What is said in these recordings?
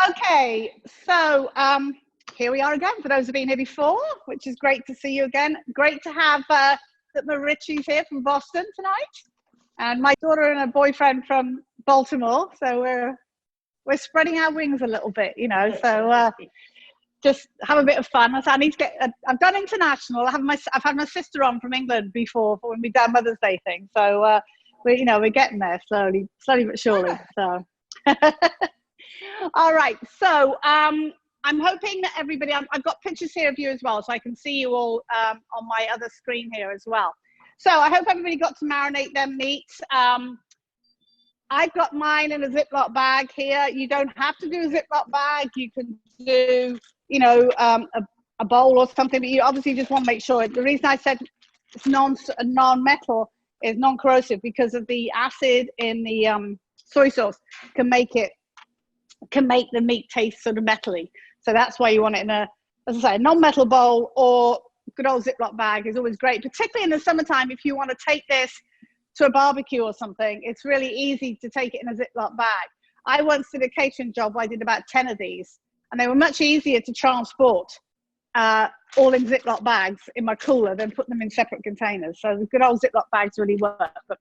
Okay, so here we are again. For those who've been here before, which is great to see you again. Great to have that Marichi's here from Boston tonight, and my daughter and her boyfriend from Baltimore. So we're spreading our wings a little bit, you know. So just have a bit of fun. So I need to get. I've done international. I've had my sister on from England before for when we've done Mother's Day thing. So we're getting there slowly but surely. So. All right, so I'm hoping that everybody, I've got pictures here of you as well, so I can see you all on my other screen here as well. So I hope everybody got to marinate their meats. I've got mine in a Ziploc bag here. You don't have to do a Ziploc bag. You can do, a bowl or something, but you obviously just want to make sure. The reason I said it's non-metal is non-corrosive because of the acid in the soy sauce can make the meat taste sort of metally. So that's why you want it in as I say, a non-metal bowl or good old Ziploc bag is always great, particularly in the summertime. If you want to take this to a barbecue or something, it's really easy to take it in a Ziploc bag. I once did a catering job where I did about 10 of these, and they were much easier to transport all in Ziploc bags in my cooler than put them in separate containers. So the good old Ziploc bags really work. But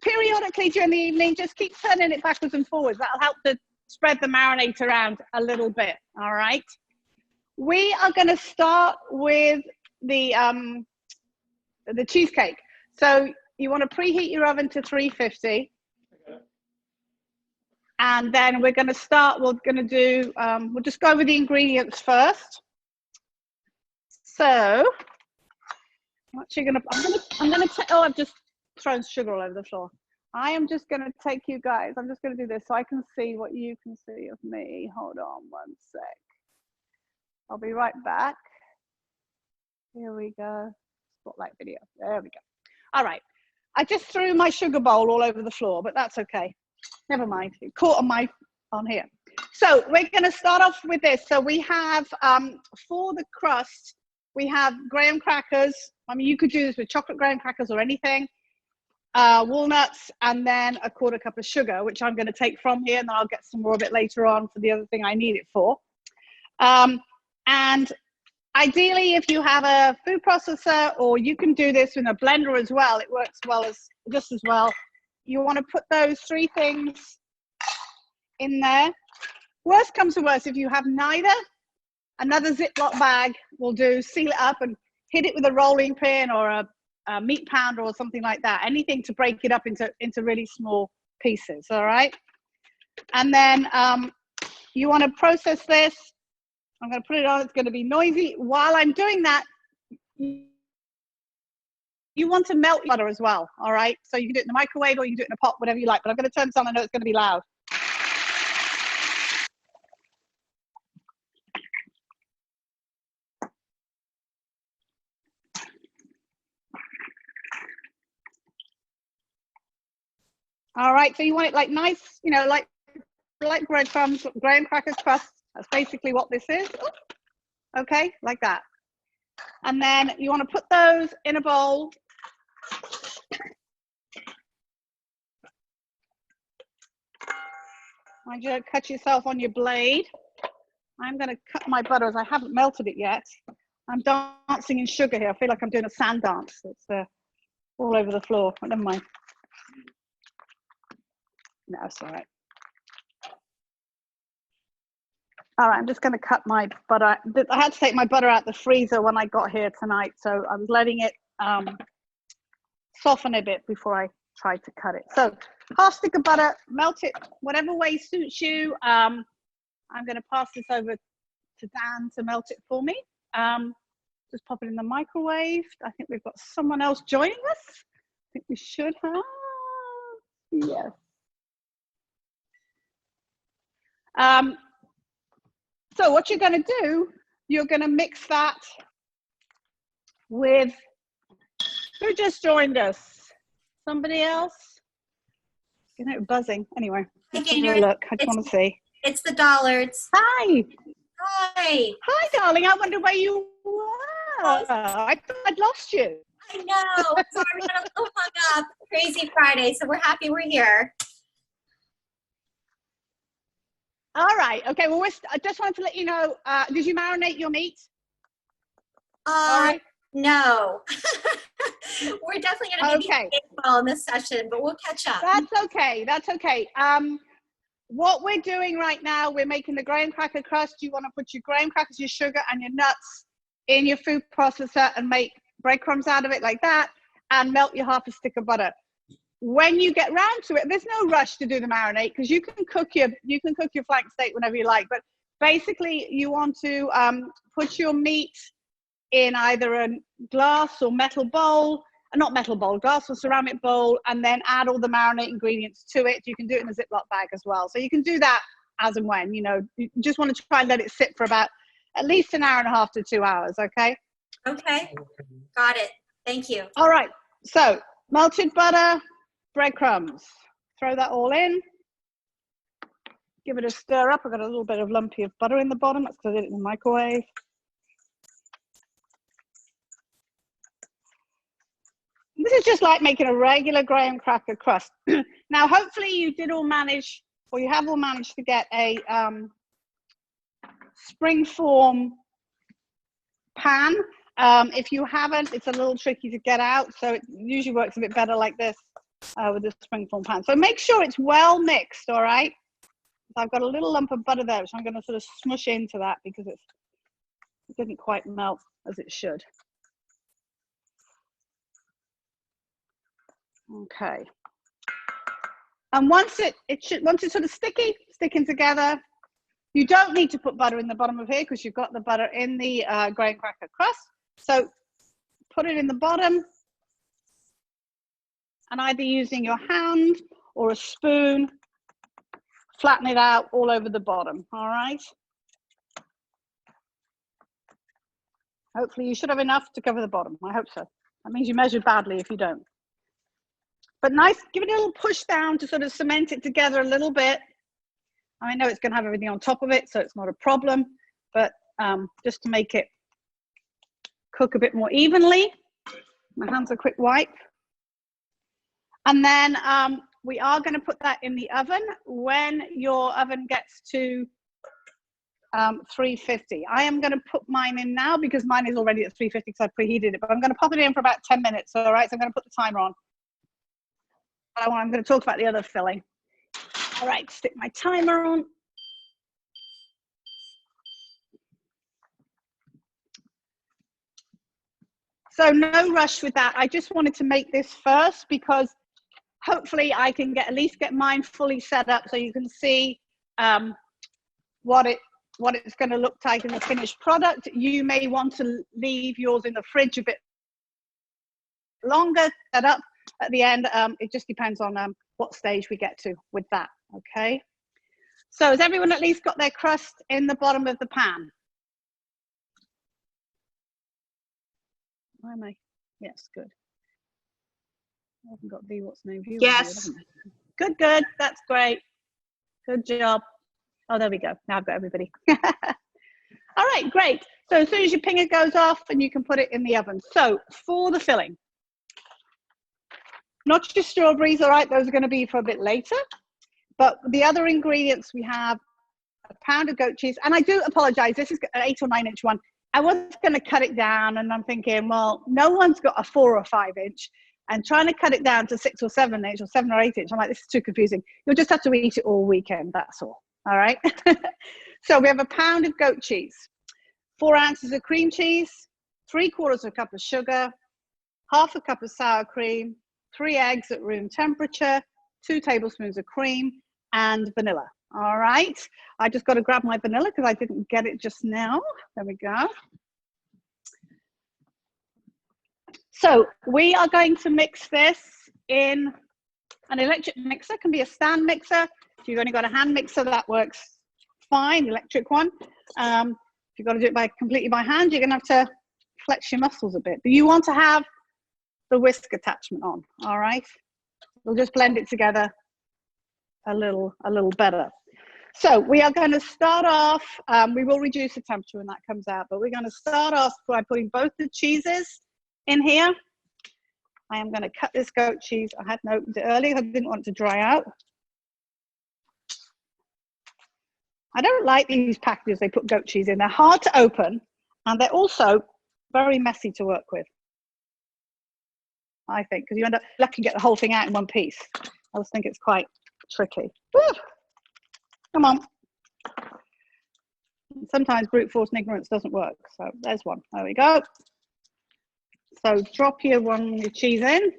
periodically during the evening, just keep turning it backwards and forwards. That'll help to spread the marinade around a little bit. All right. We are going to start with the cheesecake. So you want to preheat your oven to 350. And then we're going to do, we'll just go over the ingredients first. So I'm actually I've just thrown sugar all over the floor. I am just going to take you guys. I'm just going to do this so I can see what you can see of me. Hold on one sec. I'll be right back. Here we go. Spotlight video. There we go. All right. I just threw my sugar bowl all over the floor, but that's okay. Never mind. It caught on here. So we're going to start off with this. So we have, for the crust, we have graham crackers. I mean, you could do this with chocolate graham crackers or anything. Walnuts, and then a quarter cup of sugar, which I'm going to take from here, and then I'll get some more of it later on for the other thing I need it for. And ideally, if you have a food processor, or you can do this in a blender as well, it works just as well. You want to put those three things in there. Worst comes to worst, if you have neither, another Ziploc bag will do. Seal it up and hit it with a rolling pin or a meat pounder or something like that. Anything to break it up into really small pieces. All right. And then you want to process this. I'm going to put it on. It's going to be noisy. While I'm doing that, you want to melt butter as well. All right. So you can do it in the microwave or you can do it in a pot, whatever you like. But I'm going to turn this on. I know it's going to be loud. All right, so you want it like nice, like breadcrumbs, graham crackers crust. That's basically what this is. Okay, like that. And then you want to put those in a bowl. Mind you, don't cut yourself on your blade. I'm going to cut my butter as I haven't melted it yet. I'm dancing in sugar here. I feel like I'm doing a sand dance. It's all over the floor. But never mind. No, it's all right. All right, I'm just going to cut my butter. I had to take my butter out the freezer when I got here tonight, so I was letting it soften a bit before I tried to cut it. So half stick of butter, melt it whatever way suits you. I'm going to pass this over to Dan to melt it for me. Just pop it in the microwave. I think we've got someone else joining us. I think we should have. Yes. So what you're going to do, you're going to mix that with, who just joined us? Somebody else? Buzzing. Anyway, let's have a look. I just want to see. It's the Dollards. Hi. Hi. Hi, darling. I wonder where you were. I thought I'd lost you. I know. Sorry, we got a little hung up. Crazy Friday, so we're happy we're here. All right. Okay. Well, I just wanted to let you know, did you marinate your meat? All right. No. We're definitely going to be Okay. baseball in this session, but we'll catch up. That's okay. That's okay. What we're doing right now, we're making the graham cracker crust. You want to put your graham crackers, your sugar, and your nuts in your food processor and make breadcrumbs out of it like that, and melt your half a stick of butter. When you get round to it, there's no rush to do the marinade because you can cook your flank steak whenever you like. But basically, you want to put your meat in either a glass or metal bowl. Not metal bowl, glass or ceramic bowl, and then add all the marinade ingredients to it. You can do it in a Ziploc bag as well. So you can do that as and when, you know, you just want to try and let it sit for about at least an hour and a half to 2 hours, okay? Okay, got it. Thank you. All right, so melted butter, breadcrumbs. Throw that all in. Give it a stir up. I've got a little bit of lumpy of butter in the bottom. That's because I did it in the microwave. This is just like making a regular graham cracker crust. Now, hopefully you did all manage, or you have all managed to get a springform pan. If you haven't, it's a little tricky to get out. So it usually works a bit better like this with the springform pan. So make sure it's well mixed, all right? So I've got a little lump of butter there, which I'm going to sort of smush into that because it didn't quite melt as it should. Okay. And once it's sort of sticking together, you don't need to put butter in the bottom of here because you've got the butter in the graham cracker crust. So put it in the bottom and either using your hand or a spoon, flatten it out all over the bottom, all right? Hopefully you should have enough to cover the bottom. I hope so. That means you measured badly if you don't. But nice, give it a little push down to sort of cement it together a little bit. I know it's going to have everything on top of it, so it's not a problem, but just to make it cook a bit more evenly. My hands a quick wipe. And then we are going to put that in the oven when your oven gets to 350. I am going to put mine in now because mine is already at 350 because I preheated it, but I'm going to pop it in for about 10 minutes, all right? So I'm going to put the timer on. I'm going to talk about the other filling. All right, stick my timer on. So no rush with that. I just wanted to make this first because hopefully I can at least get mine fully set up so you can see what it's going to look like in the finished product. You may want to leave yours in the fridge a bit longer, set up at the end. It just depends on what stage we get to with that, okay? So has everyone at least got their crust in the bottom of the pan? Where am I? Yes, good. I haven't got the what's name view. Yes. Good, good. That's great. Good job. Oh, there we go. Now I've got everybody. All right, great. So as soon as your pinger goes off, and you can put it in the oven. So for the filling, not just strawberries, all right, those are going to be for a bit later. But the other ingredients, we have a pound of goat cheese. And I do apologize, this is an 8 or 9 inch one. I was going to cut it down, and I'm thinking, well, no one's got a 4 or 5 inch. And trying to cut it down to 6 or 7 inch or 7 or 8 inch, I'm like, this is too confusing. You'll just have to eat it all weekend, that's all. All right. So we have a pound of goat cheese, 4 ounces of cream cheese, 3/4 cup of sugar, 1/2 cup of sour cream, 3 eggs at room temperature, 2 tablespoons of cream, and vanilla. All right. I just got to grab my vanilla because I didn't get it just now. There we go. So we are going to mix this in an electric mixer. Can be a stand mixer. If you've only got a hand mixer, that works fine, electric one. If you've got to do it completely by hand, you're going to have to flex your muscles a bit. But you want to have the whisk attachment on, all right? We'll just blend it together a little better. So we are going to start off, we will reduce the temperature when that comes out, but we're going to start off by putting both the cheeses in here. I am going to cut this goat cheese. I hadn't opened it earlier. I didn't want it to dry out. I don't like these packages they put goat cheese in. They're hard to open, and they're also very messy to work with, I think, because you end up lucky to get the whole thing out in one piece. I just think it's quite tricky. Woo! Come on. Sometimes brute force and ignorance doesn't work. So there's one. There we go. So drop your cheese in.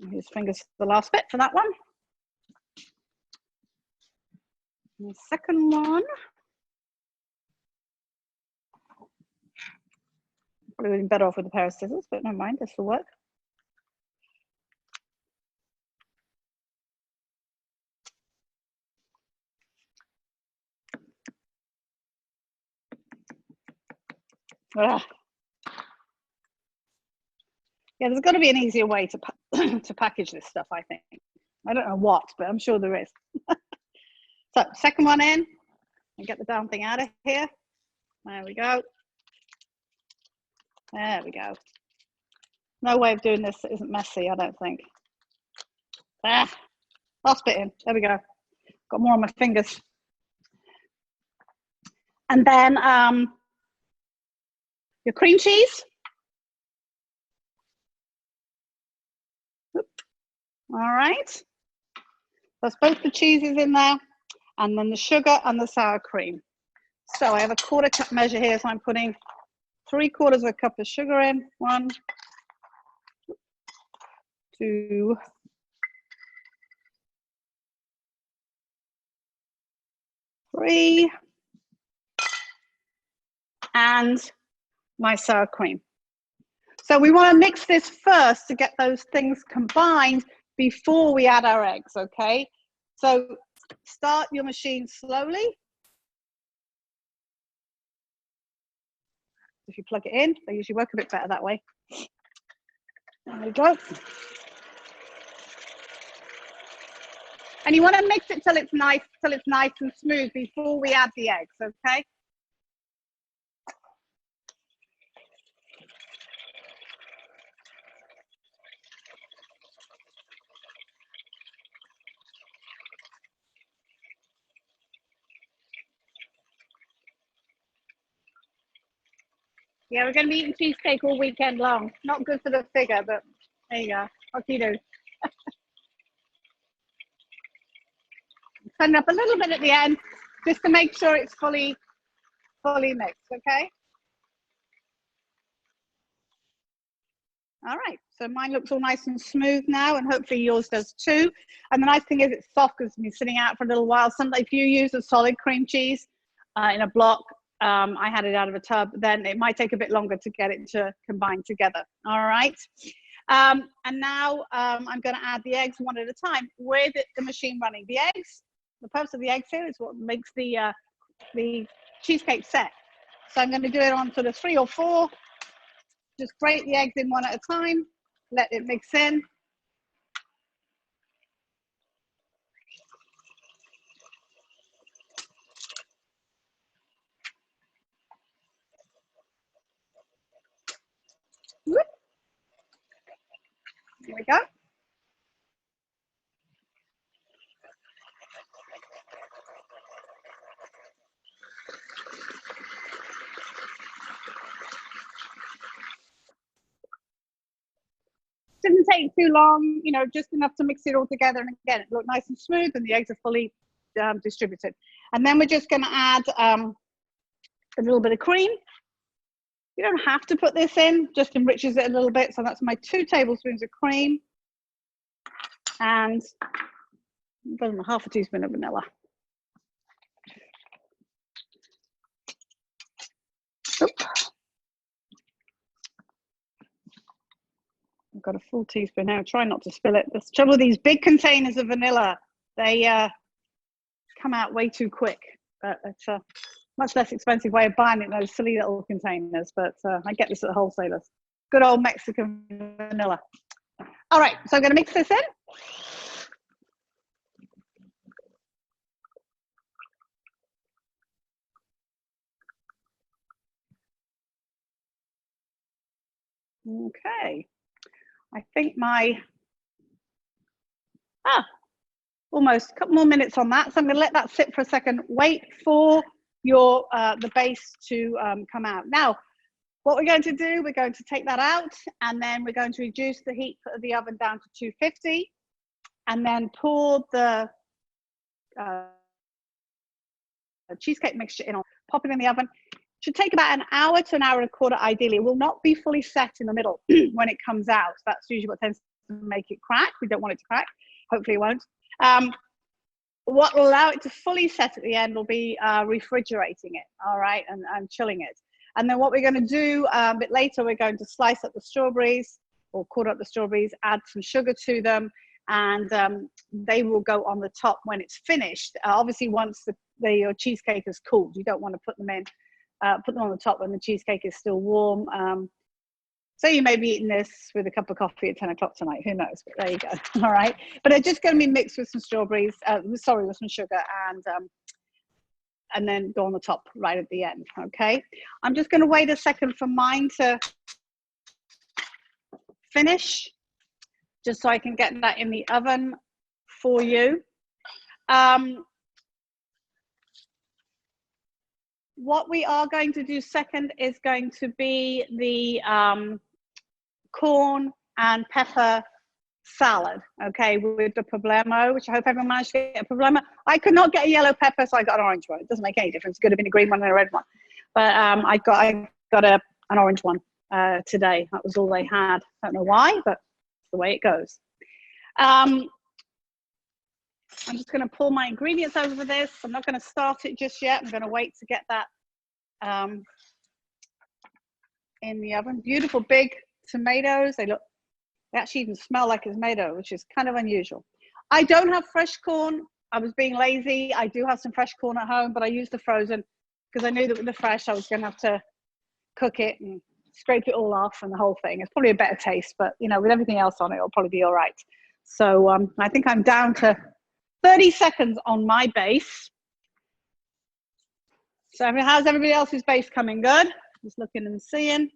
Use fingers for the last bit for that one. And the second one. Probably would have been better off with a pair of scissors, but never mind, this will work. Ugh. Yeah, there's got to be an easier way to to package this stuff, I think. I don't know what, but I'm sure there is. So second one in, and get the damn thing out of here. There we go. There we go. No way of doing this that isn't messy, I don't think. Ah, last bit in. There we go. Got more on my fingers. And then your cream cheese. All right. That's both the cheeses in there, and then the sugar and the sour cream. So I have a 1/4 cup measure here, so I'm putting 3/4 of a cup of sugar in. 1, 2, 3, and my sour cream. So we want to mix this first to get those things combined before we add our eggs, okay? So start your machine slowly. If you plug it in, they usually work a bit better that way. There we go. And you want to mix it till it's nice and smooth before we add the eggs, okay? Yeah, we're going to be eating cheesecake all weekend long. Not good for the figure, but there you go. What do you do? Turn it up a little bit at the end, just to make sure it's fully mixed, okay? All right, so mine looks all nice and smooth now, and hopefully yours does too. And the nice thing is it's soft because it's been sitting out for a little while. Sometimes if you use a solid cream cheese in a block, I had it out of a tub, then it might take a bit longer to get it to combine together. All right. And now I'm going to add the eggs one at a time with the machine running. The eggs, the purpose of the eggs here is what makes the cheesecake set. So I'm going to do it on sort of 3 or 4. Just grate the eggs in one at a time, let it mix in. Whoop. Here we go. Didn't take too long, you know, just enough to mix it all together. And again, it looked nice and smooth, and the eggs are fully distributed. And then we're just going to add a little bit of cream. You don't have to put this in, just enriches it a little bit. So that's my 2 tablespoons of cream and 1/2 teaspoon of vanilla. Oop. I've got a full teaspoon now. Try not to spill it. The trouble with these big containers of vanilla, they come out way too quick. But it's a much less expensive way of buying it in those silly little containers. But I get this at the wholesalers. Good old Mexican vanilla. All right, so I'm going to mix this in. Okay. I think my Ah, almost a couple more minutes on that. So I'm going to let that sit for a second. Wait for your the base to come out. Now, what we're going to do, we're going to take that out, and then we're going to reduce the heat of the oven down to 250, and then pour the cheesecake mixture in, pop it in the oven. Should take about an hour to an hour and a quarter, ideally. It will not be fully set in the middle when it comes out. That's usually what tends to make it crack. We don't want it to crack. Hopefully it won't. What will allow it to fully set at the end will be refrigerating it, all right, and chilling it. And then what we're going to do a bit later, we're going to slice up the strawberries or quarter up the strawberries, add some sugar to them, and they will go on the top when it's finished. Obviously, once your cheesecake is cooled, you don't want to put them on the top when the cheesecake is still warm. So you may be eating this with a cup of coffee at 10 o'clock tonight. Who knows? But there you go. All right. But they're just going to be mixed with some strawberries, with some sugar, and then go on the top right at the end. Okay. I'm just going to wait a second for mine to finish, just so I can get that in the oven for you. What we are going to do second is going to be the corn and pepper salad, okay, with the problemo, which I hope everyone managed to get a problemo. I could not get a yellow pepper, so I got an orange one. It doesn't make any difference. It could have been a green one and a red one. But I got an orange one today. That was all they had. I don't know why, but it's the way it goes. I'm just going to pour my ingredients over this. I'm not going to start it just yet. I'm going to wait to get that in the oven. Beautiful big tomatoes. They actually even smell like a tomato, which is kind of unusual. I don't have fresh corn. I was being lazy. I do have some fresh corn at home, but I used the frozen because I knew that with the fresh, I was going to have to cook it and scrape it all off and the whole thing. It's probably a better taste, but you know, with everything else on it, it'll probably be all right. So I think I'm down to 30 seconds on my base. So how's everybody else's base coming? Good? Just looking and seeing.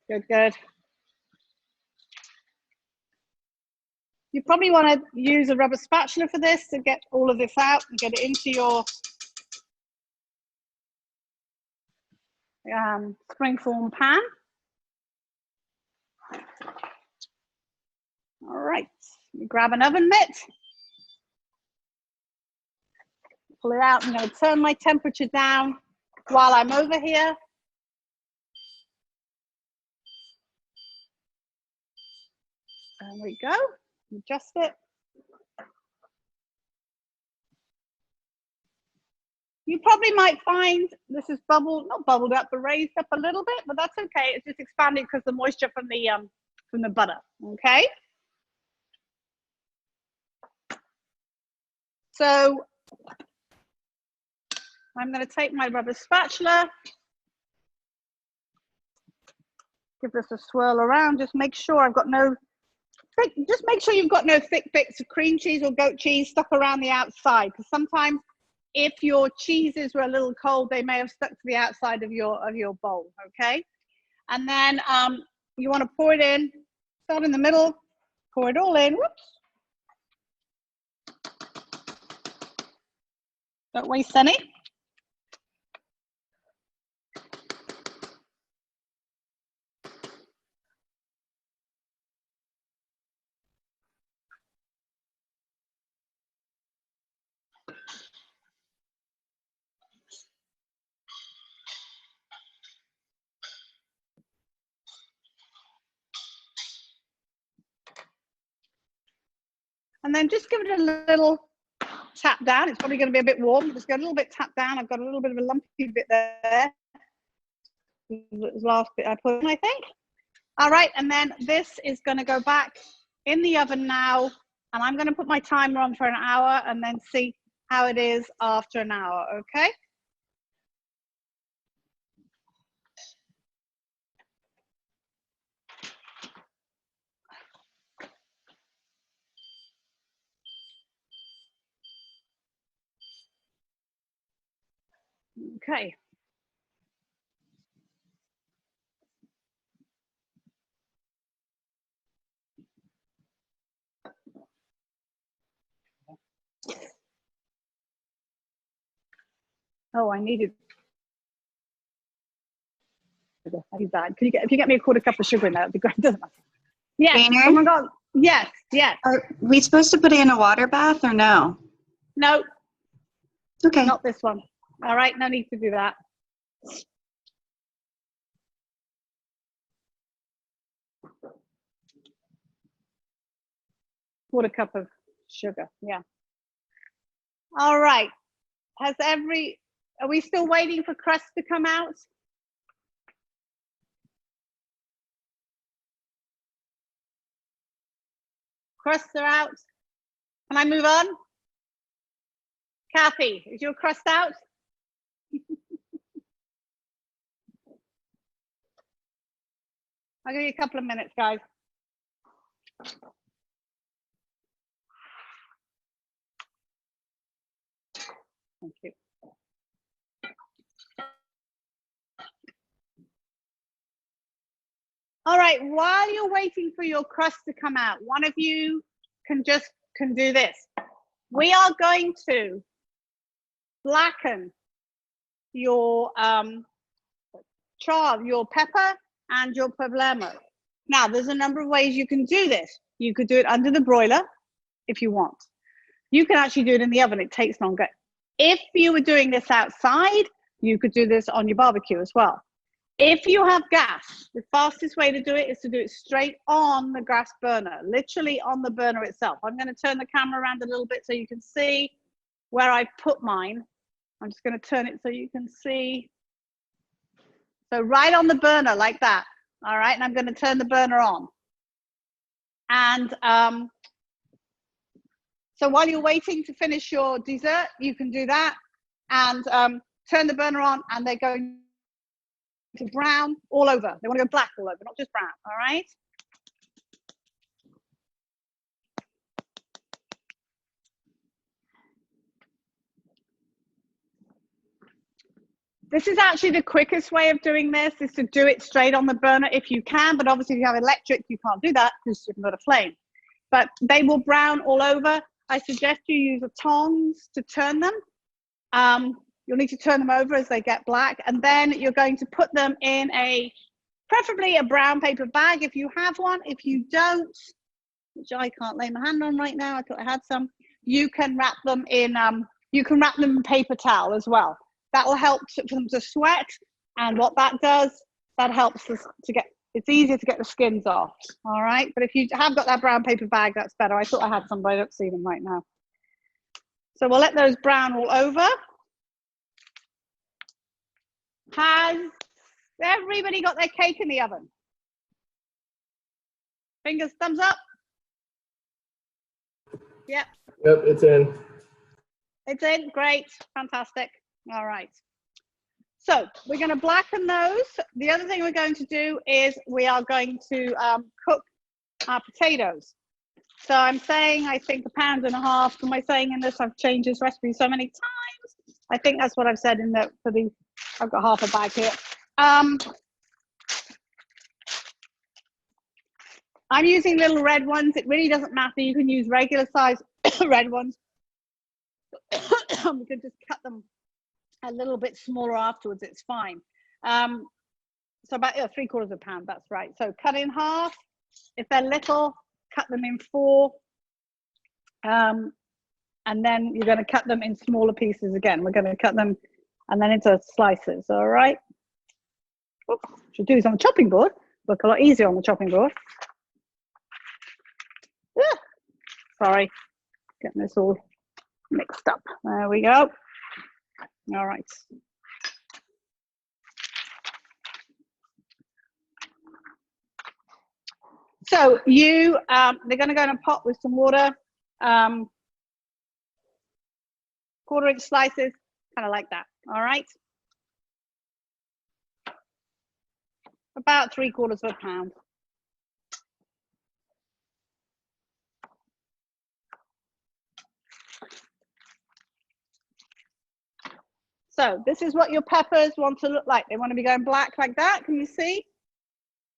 Good, good. You probably want to use a rubber spatula for this to get all of this out and get it into your springform pan. All right, grab an oven mitt. Pull it out. I'm going to turn my temperature down while I'm over here. There we go. Adjust it. You probably might find this is not bubbled up, but raised up a little bit, but that's okay. It's just expanding because the moisture from the butter. Okay. So I'm going to take my rubber spatula, give this a swirl around. Just make sure I've got just make sure you've got no thick bits of cream cheese or goat cheese stuck around the outside, because sometimes if your cheeses were a little cold, they may have stuck to the outside of your bowl. Okay. And then you want to pour it in, start in the middle, pour it all in. Whoops. Don't waste any. And then just give it a little tap down. It's probably going to be a bit warm. Just go a little bit tap down. I've got a little bit of a lumpy bit there. It was the last bit I put in, I think. All right, and then this is going to go back in the oven now, and I'm going to put my timer on for an hour and then see how it is after an hour, okay? Okay. Oh, I needed. I need that. Can you get, if you get me a quarter cup of sugar in there, that'd be great. Doesn't matter. Yes. Gaynor? Oh my God. Yes. Yes. Are we supposed to put it in a water bath or no? No, Okay. not this one. All right. No need to do that. Quarter cup of sugar. Yeah. All right. Are we still waiting for crust to come out? Crusts are out. Can I move on? Kathy, is your crust out? I'll give you a couple of minutes, guys. Thank you. All right, while you're waiting for your crust to come out, one of you can do this. We are going to blacken your your pepper and your poblano. Now, there's a number of ways you can do this. You could do it under the broiler if you want. You can actually do it in the oven. It takes longer. If you were doing this outside, you could do this on your barbecue as well. If you have gas, the fastest way to do it is to do it straight on the gas burner, literally on the burner itself. I'm going to turn the camera around a little bit so you can see where I put mine. I'm just going to turn it so you can see. So right on the burner like that. All right, and I'm going to turn the burner on. And so while you're waiting to finish your dessert, you can do that and turn the burner on, and they're going to brown all over. They want to go black all over, not just brown. All right. This is actually the quickest way of doing this, is to do it straight on the burner if you can, but obviously if you have electric, you can't do that because you've got a flame. But they will brown all over. I suggest you use a tongs to turn them. You'll need to turn them over as they get black, and then you're going to put them in preferably a brown paper bag if you have one. If you don't, which I can't lay my hand on right now, I thought I had some, you can wrap them in paper towel as well. That will help for them to sweat, and what that does, that helps us to get, it's easier to get the skins off. All right, but if you have got that brown paper bag, that's better. I thought I had some, but I don't see them right now. So we'll let those brown all over. Has everybody got their cake in the oven? Fingers, thumbs up. Yep. Yep, it's in. It's in, great, fantastic. All right. So we're going to blacken those. The other thing we're going to do is we are going to cook our potatoes. So I'm saying, I think 1.5 pounds. Am I saying in this? I've changed this recipe so many times. I think that's what I've said in the, I've got half a bag here. I'm using little red ones. It really doesn't matter. You can use regular size red ones. We can just cut them a little bit smaller afterwards. It's fine. So about 3/4 pound. That's right. So cut in half. If they're little, cut them in 4. And then you're going to cut them in smaller pieces again. We're going to cut them and then into slices. All right. Oops. Should do this on the chopping board. Look a lot easier on the chopping board. Sorry, getting this all mixed up. There we go. All right. So they're going to go in a pot with some water, 1/4-inch slices, kind of like that. All right. About 3/4 pound. So this is what your peppers want to look like. They want to be going black like that. Can you see?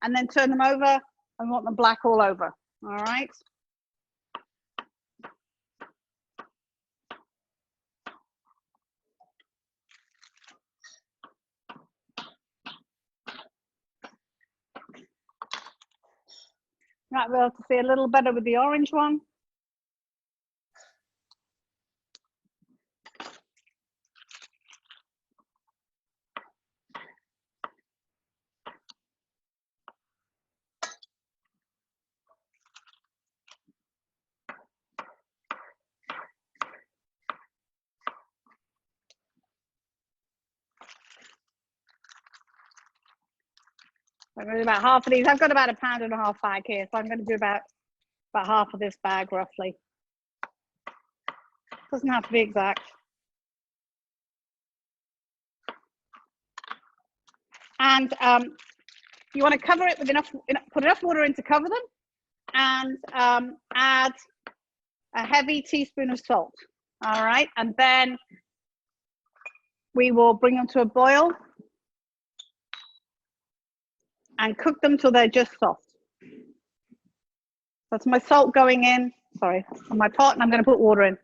And then turn them over and want them black all over. All right. Might be able to see a little better with the orange one. I'm going to do about half of these. I've got about 1.5 pound bag here, so I'm going to do about half of this bag roughly. Doesn't have to be exact. And you want to cover it with put enough water in to cover them, and add a heavy teaspoon of salt. All right, and then we will bring them to a boil and cook them till they're just soft. That's my salt going in, sorry, on my pot, and I'm going to put water in.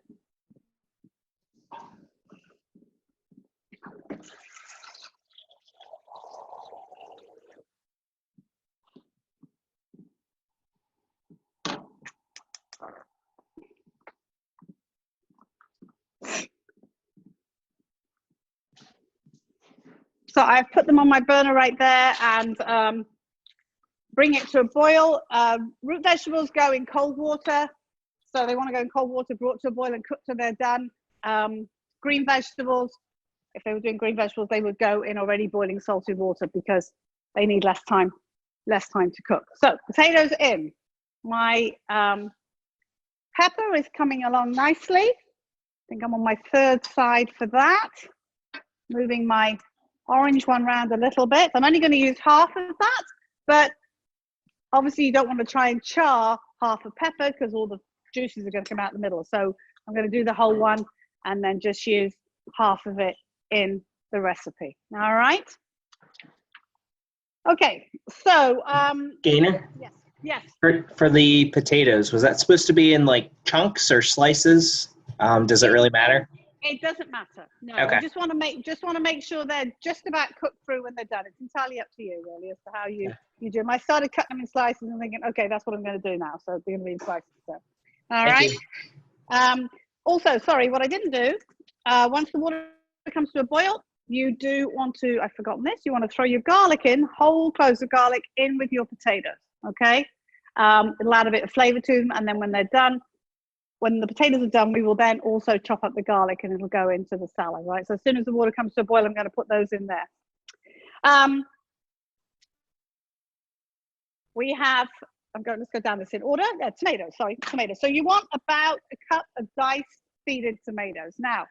So I've put them on my burner right there, and bring it to a boil. Root vegetables go in cold water. So they want to go in cold water, brought to a boil and cooked till they're done. Green vegetables, if they were doing green vegetables, they would go in already boiling salted water because they need less time to cook. So potatoes in. My pepper is coming along nicely. I think I'm on my 3rd side for that. Moving my orange one around a little bit. I'm only going to use half of that, but obviously you don't want to try and char half of pepper because all the juices are going to come out the middle. So I'm going to do the whole one and then just use half of it in the recipe. All right. Okay. So Gaynor? Yes. For the potatoes, was that supposed to be in like chunks or slices? Does it really matter? It doesn't matter. No. Okay. I just want to make sure they're just about cooked through when they're done. It's entirely up to you, really, as to how you do them. I started cutting them in slices and thinking, okay, that's what I'm going to do now. So they're going to be in slices. So. All right. Also, sorry, what I didn't do. Once the water comes to a boil, you do want to. I've forgotten this. You want to throw your garlic in, whole cloves of garlic in with your potatoes. Okay. It'll add a bit of flavor to them, and then when they're done. When the potatoes are done, we will then also chop up the garlic and it'll go into the salad, right? So as soon as the water comes to a boil, I'm going to put those in there. We have, let's go down this in order. Tomatoes. So you want about a cup of diced seeded tomatoes. Now,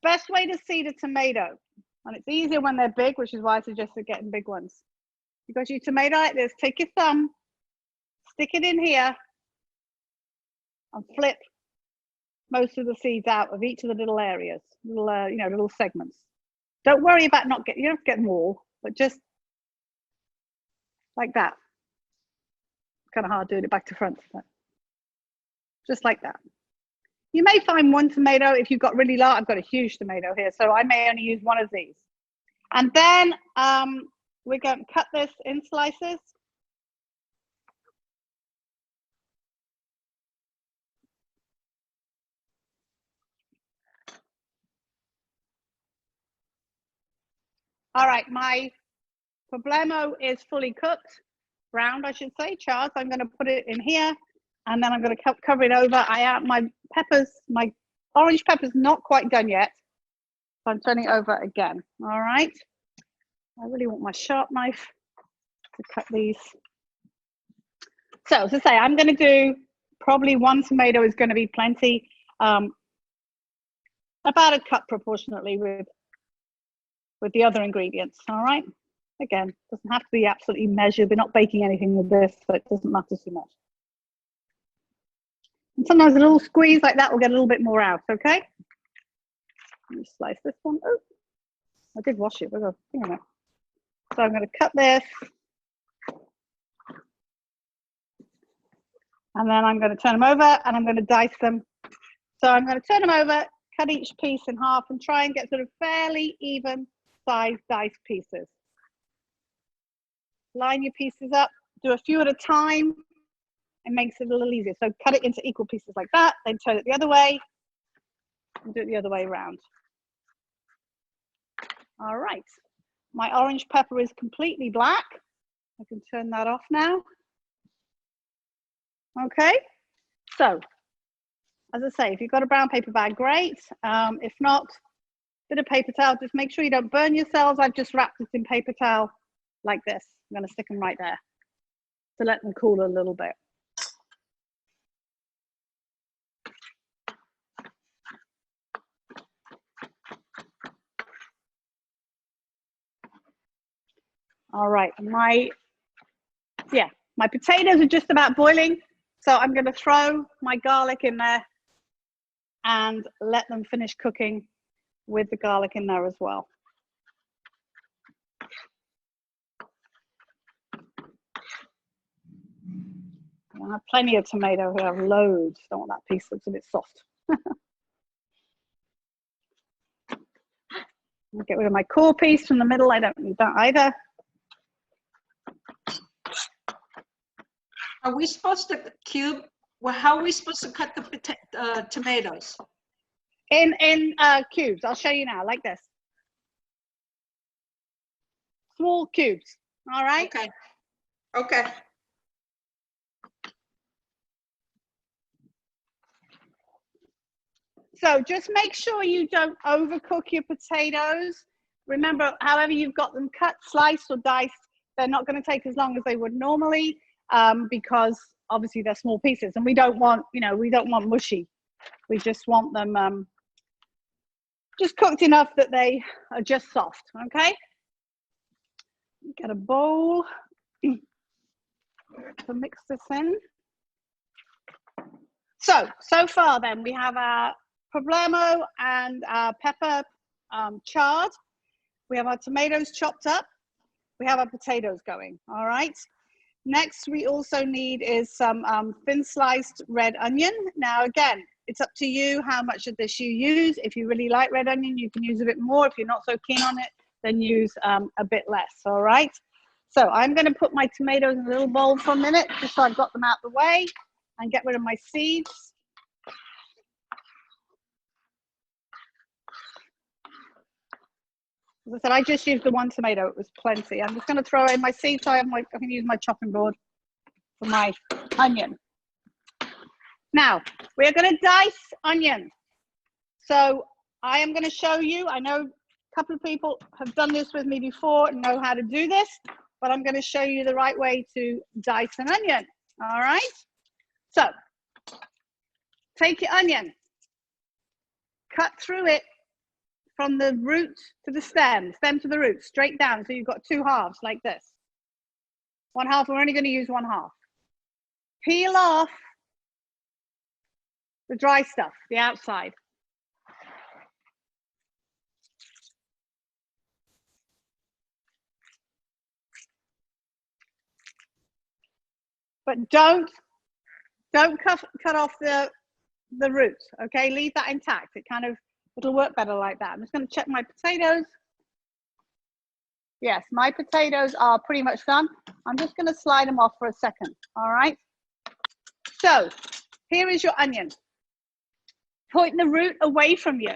best way to seed a tomato, and it's easier when they're big, which is why I suggested getting big ones. You got your tomato like this, take your thumb, stick it in here, and flip most of the seeds out of each of the little areas, little segments. Don't worry about you don't have to get them all, but just like that. Kind of hard doing it back to front, but just like that. You may find one tomato if you've got really large. I've got a huge tomato here, so I may only use one of these. And then we're going to cut this in slices. All right, my poblano is fully cooked, browned, I should say, charred. So I'm going to put it in here, and then I'm going to cover it over. My orange pepper's not quite done yet, so I'm turning it over again. All right. I really want my sharp knife to cut these. So as I say, I'm going to do probably one tomato is going to be plenty, about a cup proportionately with the other ingredients. All right. Again, doesn't have to be absolutely measured. We're not baking anything with this, so it doesn't matter too much. And sometimes a little squeeze like that will get a little bit more out. Okay. Let me slice this one. Oh, I did wash it with a thing on it. So I'm going to cut this. And then I'm going to turn them over and I'm going to dice them. So I'm going to turn them over, cut each piece in half and try and get sort of fairly even sized diced pieces. Line your pieces up do a few at a time. It makes it a little easier. So cut it into equal pieces like that, then turn it the other way, and do it the other way around. All right, my orange pepper is completely black. I can turn that off now. Okay, so as I say, if you've got a brown paper bag, great. If not, bit of paper towel, just make sure you don't burn yourselves. I've just wrapped this in paper towel like this. I'm gonna stick them right there to let them cool a little bit. All right, my potatoes are just about boiling. So I'm gonna throw my garlic in there and let them finish cooking with the garlic in there as well. I have plenty of tomato here, I have loads. Don't want that piece that's a bit soft. I'll get rid of my core piece from the middle. I don't need that either. Are we supposed to cube? Well, how are we supposed to cut the tomatoes? In cubes. I'll show you now, like this. Small cubes. All right. Okay. Okay. So just make sure you don't overcook your potatoes. Remember, however you've got them cut, sliced or diced, they're not going to take as long as they would normally because obviously they're small pieces, and we don't want, we don't want mushy. We just want them just cooked enough that they are just soft. Okay. Get a bowl to mix this in. So far then we have our poblano and our pepper charred. We have our tomatoes chopped up. We have our potatoes going, all right? Next, we also need is some thin sliced red onion. Now again, it's up to you how much of this you use. If you really like red onion, you can use a bit more. If you're not so keen on it, then use a bit less, all right? So I'm gonna put my tomatoes in a little bowl for a minute, just so I've got them out the way, and get rid of my seeds. As I said, I just used the one tomato, it was plenty. I'm just gonna throw in my seeds, so I can use my chopping board for my onion. Now, we're gonna dice onion. So I am gonna show you, I know a couple of people have done this with me before and know how to do this, but I'm gonna show you the right way to dice an onion, all right? So, take your onion, cut through it from the root to the stem to the root, straight down. So you've got two halves like this. One half, we're only gonna use one half. Peel off the dry stuff, the outside. But don't cut off the root, okay? Leave that intact. It'll work better like that. I'm just gonna check my potatoes. Yes, my potatoes are pretty much done. I'm just gonna slide them off for a second, all right? So, here is your onion. Point the root away from you.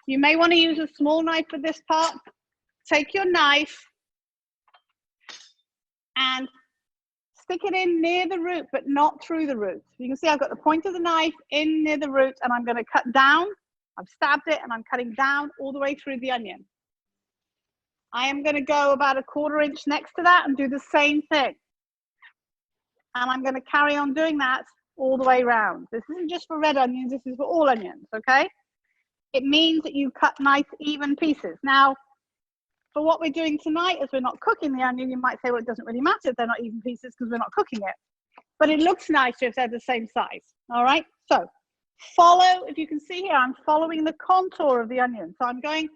You may wanna use a small knife for this part. Take your knife and stick it in near the root, but not through the root. You can see I've got the point of the knife in near the root, and I'm gonna cut down. I've stabbed it and I'm cutting down all the way through the onion. I am gonna go about 1/4 inch next to that and do the same thing. And I'm gonna carry on doing that all the way around. This isn't just for red onions, this is for all onions, okay? It means that you cut nice even pieces. Now, for what we're doing tonight, as we're not cooking the onion, you might say, well, it doesn't really matter if they're not even pieces because we're not cooking it. But it looks nicer if they're the same size, all right? So follow, if you can see here, I'm following the contour of the onion. So I'm going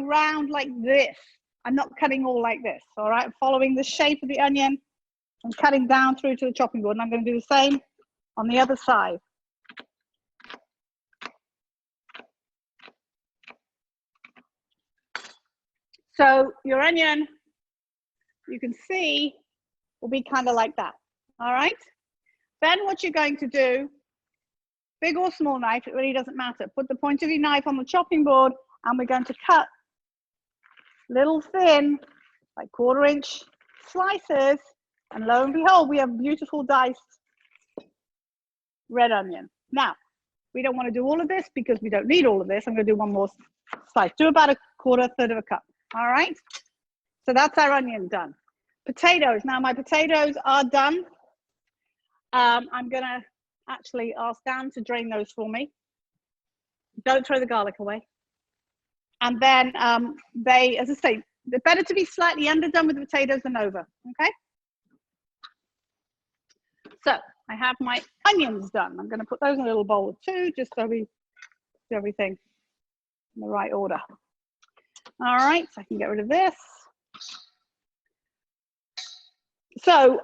round like this. I'm not cutting all like this, all right? I'm following the shape of the onion and cutting down through to the chopping board. And I'm gonna do the same on the other side. So your onion, you can see will be kind of like that. All right. Then what you're going to do, big or small knife, it really doesn't matter. Put the point of your knife on the chopping board, and we're going to cut little thin, like 1/4 inch slices. And lo and behold, we have beautiful diced red onion. Now, we don't want to do all of this because we don't need all of this. I'm going to do one more slice. Do about 1/4, 1/3 of a cup. All right. So that's our onion done. Potatoes. Now my potatoes are done. I'm going to actually ask Dan to drain those for me. Don't throw the garlic away. And then they, as I say, they're better to be slightly underdone with the potatoes than over. Okay. So I have my onions done. I'm going to put those in a little bowl too, just so we do everything in the right order. All right, so I can get rid of this. So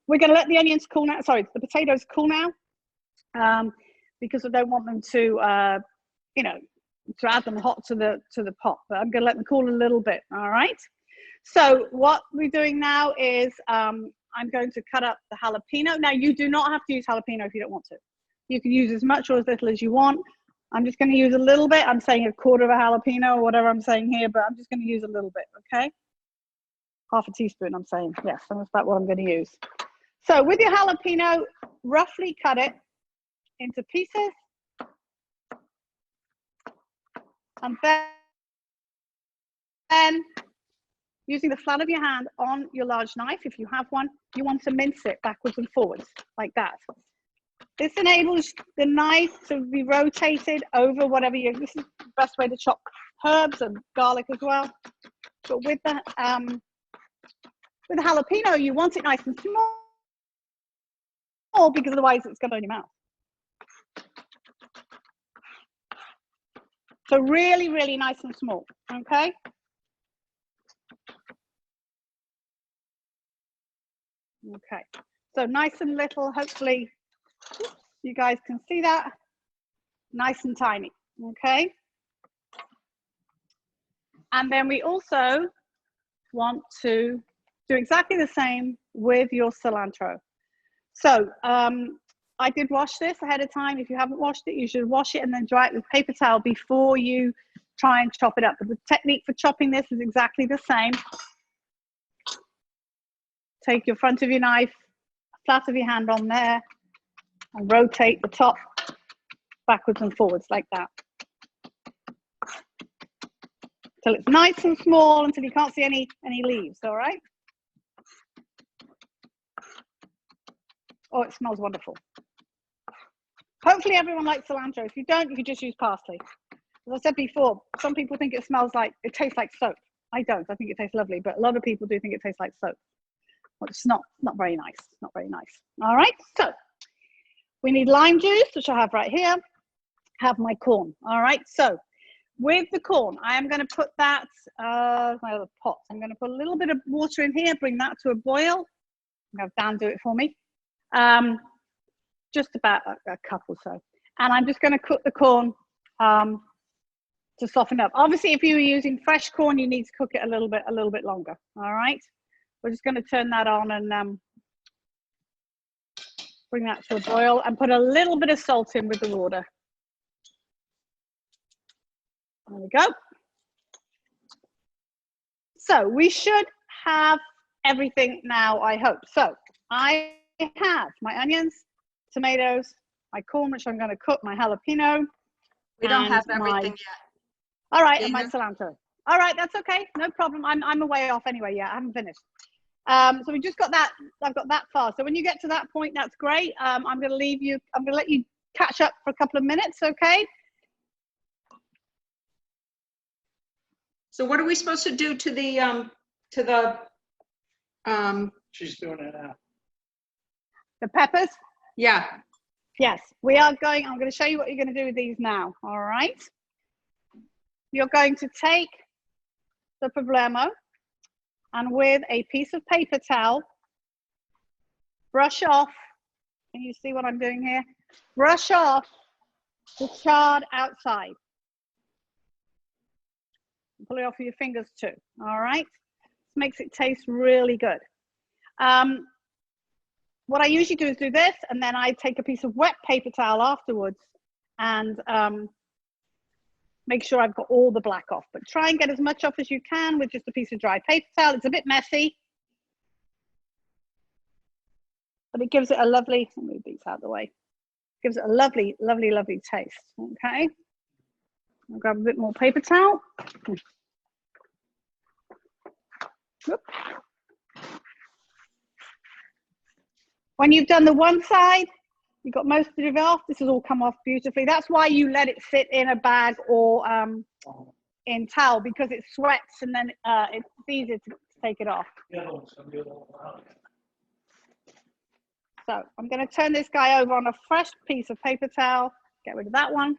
we're going to let the onions cool now. Sorry, the potatoes cool now, because I don't want them to, you know, to add them hot to the pot. But I'm going to let them cool a little bit. All right. So what we're doing now is I'm going to cut up the jalapeno. Now you do not have to use jalapeno if you don't want to. You can use as much or as little as you want. I'm just going to use a little bit. I'm saying 1/4 of a jalapeno or whatever I'm saying here, but I'm just going to use a little bit, okay? 1/2 teaspoon, I'm saying. Yes, that's about what I'm going to use. So with your jalapeno, roughly cut it into pieces. And then using the flat of your hand on your large knife, if you have one, you want to mince it backwards and forwards like that. This enables the knife to be rotated over whatever you, this is the best way to chop herbs and garlic as well. But with the jalapeno, you want it nice and small because otherwise it's going to burn your mouth. So really, really nice and small, okay? Okay, so nice and little, hopefully you guys can see that. Nice and tiny, okay? And then we also want to do exactly the same with your cilantro. So I did wash this ahead of time. If you haven't washed it, you should wash it and then dry it with paper towel before you try and chop it up. But the technique for chopping this is exactly the same. Take your front of your knife, flat of your hand on there, and rotate the top backwards and forwards like that. Till it's nice and small, until you can't see any leaves, all right? Oh, it smells wonderful. Hopefully everyone likes cilantro. If you don't, you can just use parsley. As I said before, some people think it smells like, it tastes like soap. I don't, I think it tastes lovely, but a lot of people do think it tastes like soap. Well, it's not very nice, not very nice. All right, so we need lime juice, which I have right here. Have my corn, all right? So with the corn, I am gonna put that, my other pot. I'm gonna put a little bit of water in here, bring that to a boil. I'm gonna have Dan do it for me. Just about a cup or so. And I'm just gonna cook the corn to soften up. Obviously, if you were using fresh corn, you need to cook it a little bit longer, all right? We're just gonna turn that on and bring that to a boil and put a little bit of salt in with the water. There we go. So we should have everything now, I hope. So I have my onions, tomatoes, my corn, which I'm going to cook, my jalapeno. We don't have everything yet. All right, and my cilantro. All right, that's okay, no problem. I'm a way off anyway. Yeah, I haven't finished. So we just got that. I've got that far. So when you get to that point, that's great. I'm going to leave you. I'm going to let you catch up for a couple of minutes. Okay. So what are we supposed to do to the She's doing it now. The peppers. yeah. Yes, we are going. I'm going to show you what you're going to do with these now. All right. You're going to take the problemo and with a piece of paper towel, brush off. Can you see what I'm doing here? Brush off the charred outside. Pull it off with your fingers too. All right. makes it taste really good. What I usually do is do this, and then I take a piece of wet paper towel afterwards and make sure I've got all the black off. But try and get as much off as you can with just a piece of dry paper towel. It's a bit messy, but it gives it a lovely, let me move these out of the way. Gives it a lovely, lovely, lovely taste. Okay. I'll grab a bit more paper towel. Whoop. When you've done the one side, you've got most of it off. This has all come off beautifully. That's why you let it sit in a bag or in towel, because it sweats and then it's easier to take it off. So I'm going to turn this guy over on a fresh piece of paper towel. Get rid of that one.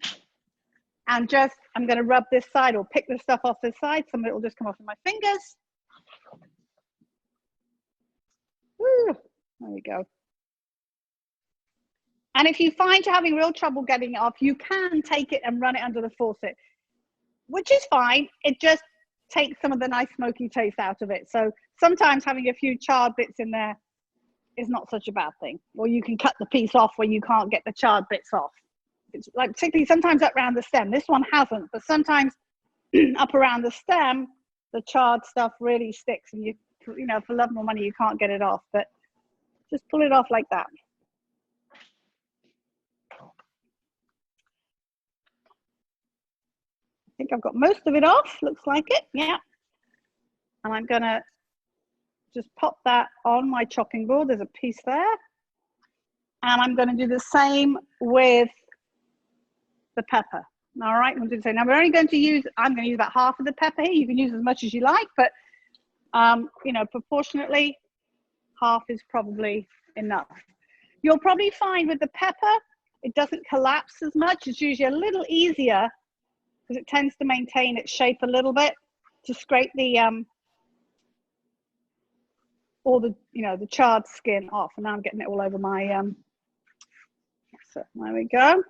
And just, I'm going to rub this side or pick the stuff off this side. Some of it will just come off with my fingers. Woo, there we go. And if you find you're having real trouble getting it off, you can take it and run it under the faucet, which is fine. It just takes some of the nice smoky taste out of it. So sometimes having a few charred bits in there is not such a bad thing. Or you can cut the piece off where you can't get the charred bits off. It's like particularly sometimes up around the stem. This one hasn't, but sometimes up around the stem, the charred stuff really sticks, and you know, for love nor money, you can't get it off. But just pull it off like that. I think I've got most of it off. Looks like it. Yeah. And I'm gonna just pop that on my chopping board. There's a piece there. And I'm going to do the same with the pepper. All right, I'm going to say, now we're only going to use, I'm going to use about half of the pepper here. You can use as much as you like, but you know, proportionately, half is probably enough. You'll probably find with the pepper, it doesn't collapse as much. It's usually a little easier because it tends to maintain its shape a little bit to scrape the all the, you know, the charred skin off. And now I'm getting it all over my so there we go.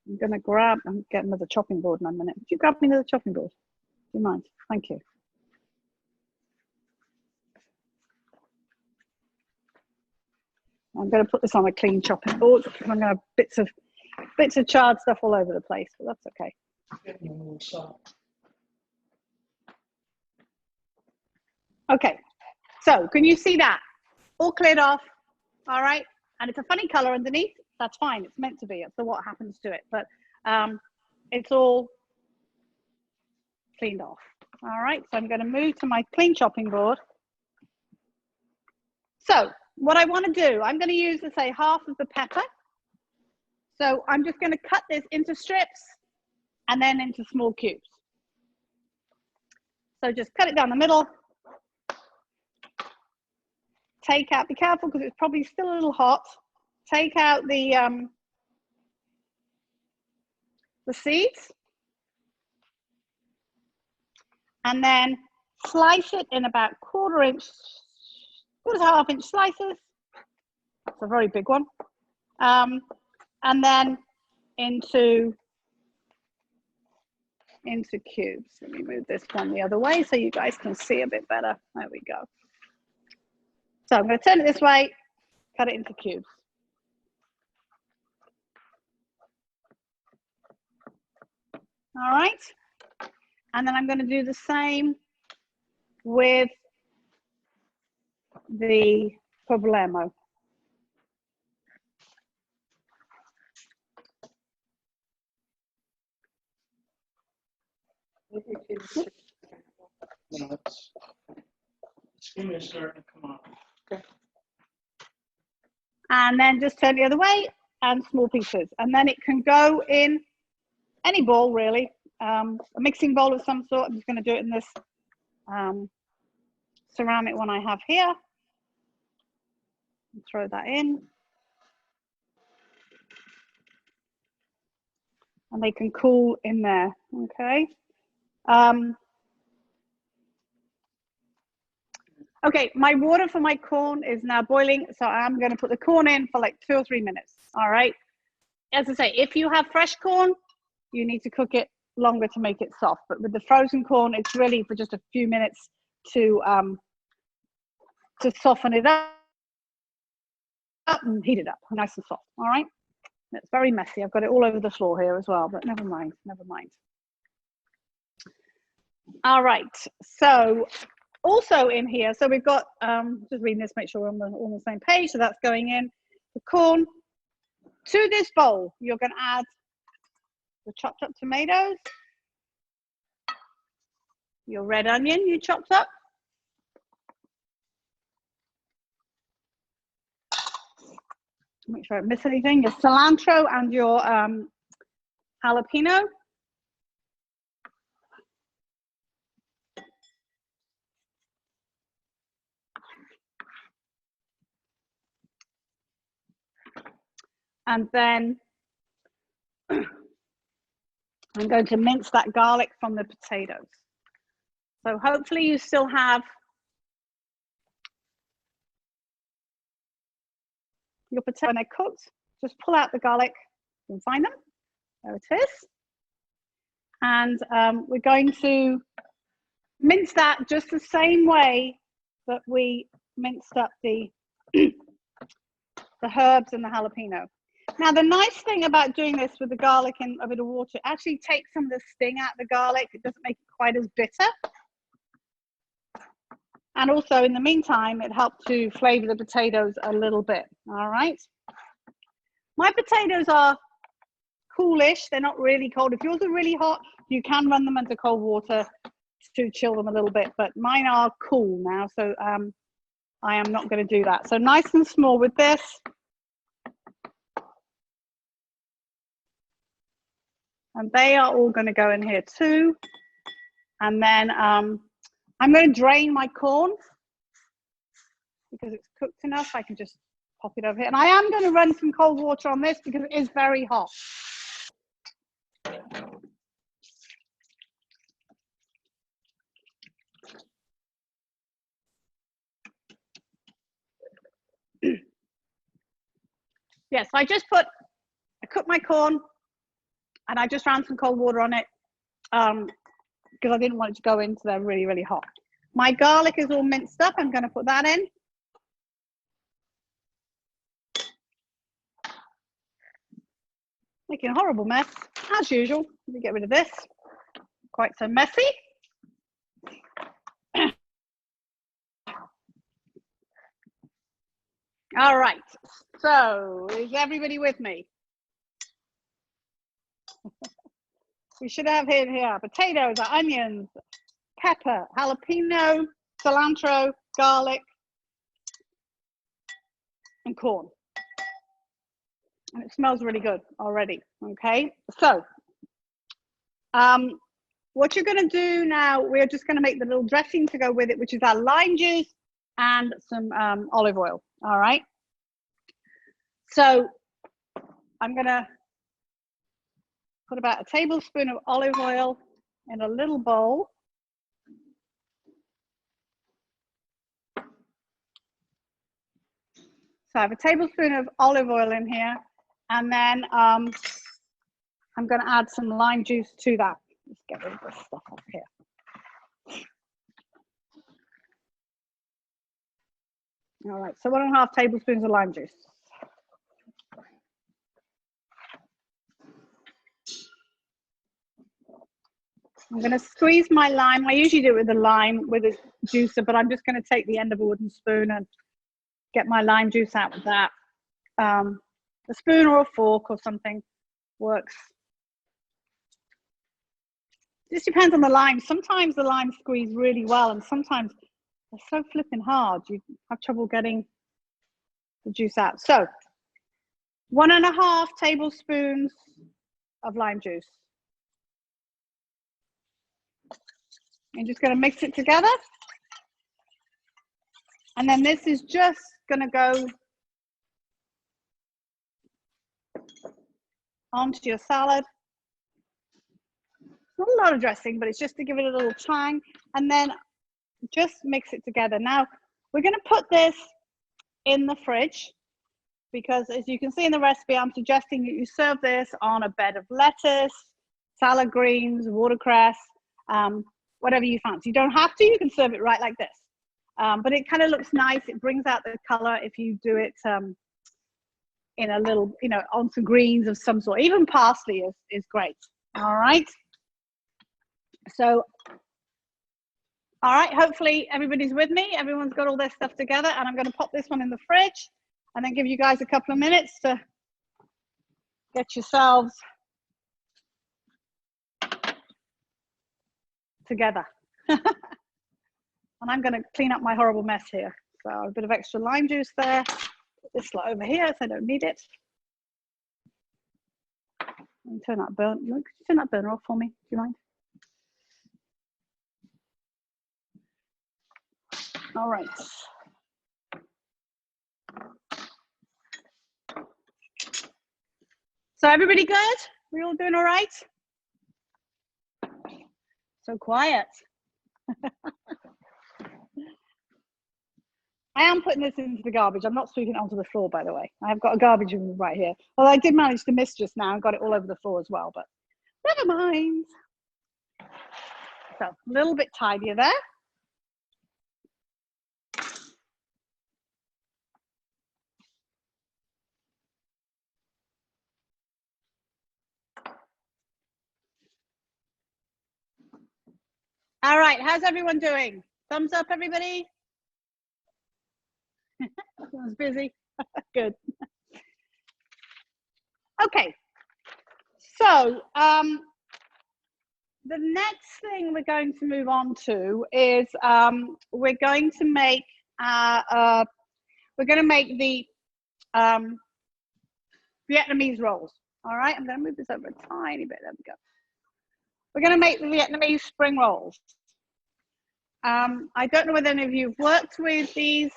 I'm gonna grab and get another chopping board in a minute. Would you grab me another chopping board? Do you mind? Thank you. I'm going to put this on a clean chopping board because I'm going to have bits of charred stuff all over the place, but that's okay. Okay, so can you see that? All cleared off, all right? And it's a funny color underneath. That's fine, it's meant to be. So what happens to it? But it's all cleaned off. All right, so I'm going to move to my clean chopping board. So what I want to do, I'm going to use, let's say, half of the pepper. So I'm just going to cut this into strips and then into small cubes. So just cut it down the middle. Take out, be careful because it's probably still a little hot. Take out the seeds. And then slice it in about quarter to half inch slices. That's a very big one. And then into cubes. Let me move this one the other way so you guys can see a bit better. There we go. So I'm going to turn it this way, cut it into cubes. All right. And then I'm going to do the same with the poblano. Steam is starting to come on. Okay. And then just turn the other way and small pieces. And then it can go in any bowl, really. A mixing bowl of some sort. I'm just going to do it in this ceramic one I have here. And throw that in. And they can cool in there, okay? Okay, my water for my corn is now boiling, so I'm going to put the corn in for like 2 or 3 minutes, all right? As I say, if you have fresh corn, you need to cook it longer to make it soft. But with the frozen corn, it's really for just a few minutes to soften it up and heat it up nice and soft. All right. It's very messy. I've got it all over the floor here as well, but never mind, never mind. All right, so also in here, so we've got, just reading this, make sure we're on the same page. So that's going in the corn. To this bowl, you're going to add the chopped up tomatoes, your red onion you chopped up, make sure I don't miss anything, your cilantro and your jalapeno. And then I'm going to mince that garlic from the potatoes. So hopefully you still have your potato when they're cooked. Just pull out the garlic and find them. There it is. And we're going to mince that just the same way that we minced up the herbs and the jalapeno. Now, the nice thing about doing this with the garlic and a bit of water, it actually takes some of the sting out of the garlic. It doesn't make it quite as bitter. And also, in the meantime, it helps to flavor the potatoes a little bit. All right. My potatoes are coolish. They're not really cold. If yours are really hot, you can run them into cold water to chill them a little bit. But mine are cool now, so I am not going to do that. So nice and small with this. And they are all going to go in here too. And then I'm going to drain my corn because it's cooked enough. I can just pop it over here. And I am going to run some cold water on this because it is very hot. Yes, I cooked my corn and I just ran some cold water on it because I didn't want it to go into there really, really hot. My garlic is all minced up. I'm going to put that in. Making a horrible mess, as usual. Let me get rid of this. Quite so messy. All right, so is everybody with me? We should have here potatoes, onions, pepper, jalapeno, cilantro, garlic, and corn. And it smells really good already, okay? So, what you're gonna do now, we're just gonna make the little dressing to go with it, which is our lime juice and some olive oil, all right? So, I'm gonna put about a tablespoon of olive oil in a little bowl. So I have a tablespoon of olive oil in here, and then I'm going to add some lime juice to that. Let's get rid of this stuff up here. All right, so 1.5 tablespoons of lime juice. I'm going to squeeze my lime. I usually do it with a lime, with a juicer, but I'm just going to take the end of a wooden spoon and get my lime juice out with that. A spoon or a fork or something works. This depends on the lime. Sometimes the limes squeeze really well, and sometimes they're so flipping hard, you have trouble getting the juice out. So 1.5 tablespoons of lime juice. I'm just going to mix it together. And then this is just going to go onto your salad. Not a lot of dressing, but it's just to give it a little tang. And then just mix it together. Now, we're going to put this in the fridge because, as you can see in the recipe, I'm suggesting that you serve this on a bed of lettuce, salad greens, watercress, whatever you fancy. You don't have to, you can serve it right like this. But it kind of looks nice. It brings out the color if you do it in a little, you know, on some greens of some sort. Even parsley is great. All right. So, all right, hopefully everybody's with me. Everyone's got all their stuff together, and I'm going to pop this one in the fridge and then give you guys a couple of minutes to get yourselves together. And I'm going to clean up my horrible mess here. So a bit of extra lime juice there. Put this lot over here, so I don't need it. And turn that burner. Could you turn that burner off for me? Do you mind? All right. So everybody good? We all doing all right? So quiet. I am putting this into the garbage. I'm not sweeping it onto the floor, by the way. I have got a garbage bin right here. Well, I did manage to miss just now and got it all over the floor as well, but never mind. So a little bit tidier there. All right, how's everyone doing? Thumbs up, everybody? Everyone's busy. Good. Okay, so the next thing we're going to move on to is we're going to make the Vietnamese rolls. All right, I'm going to move this over a tiny bit. There we go. We're going to make the Vietnamese spring rolls. I don't know whether any of you have worked with these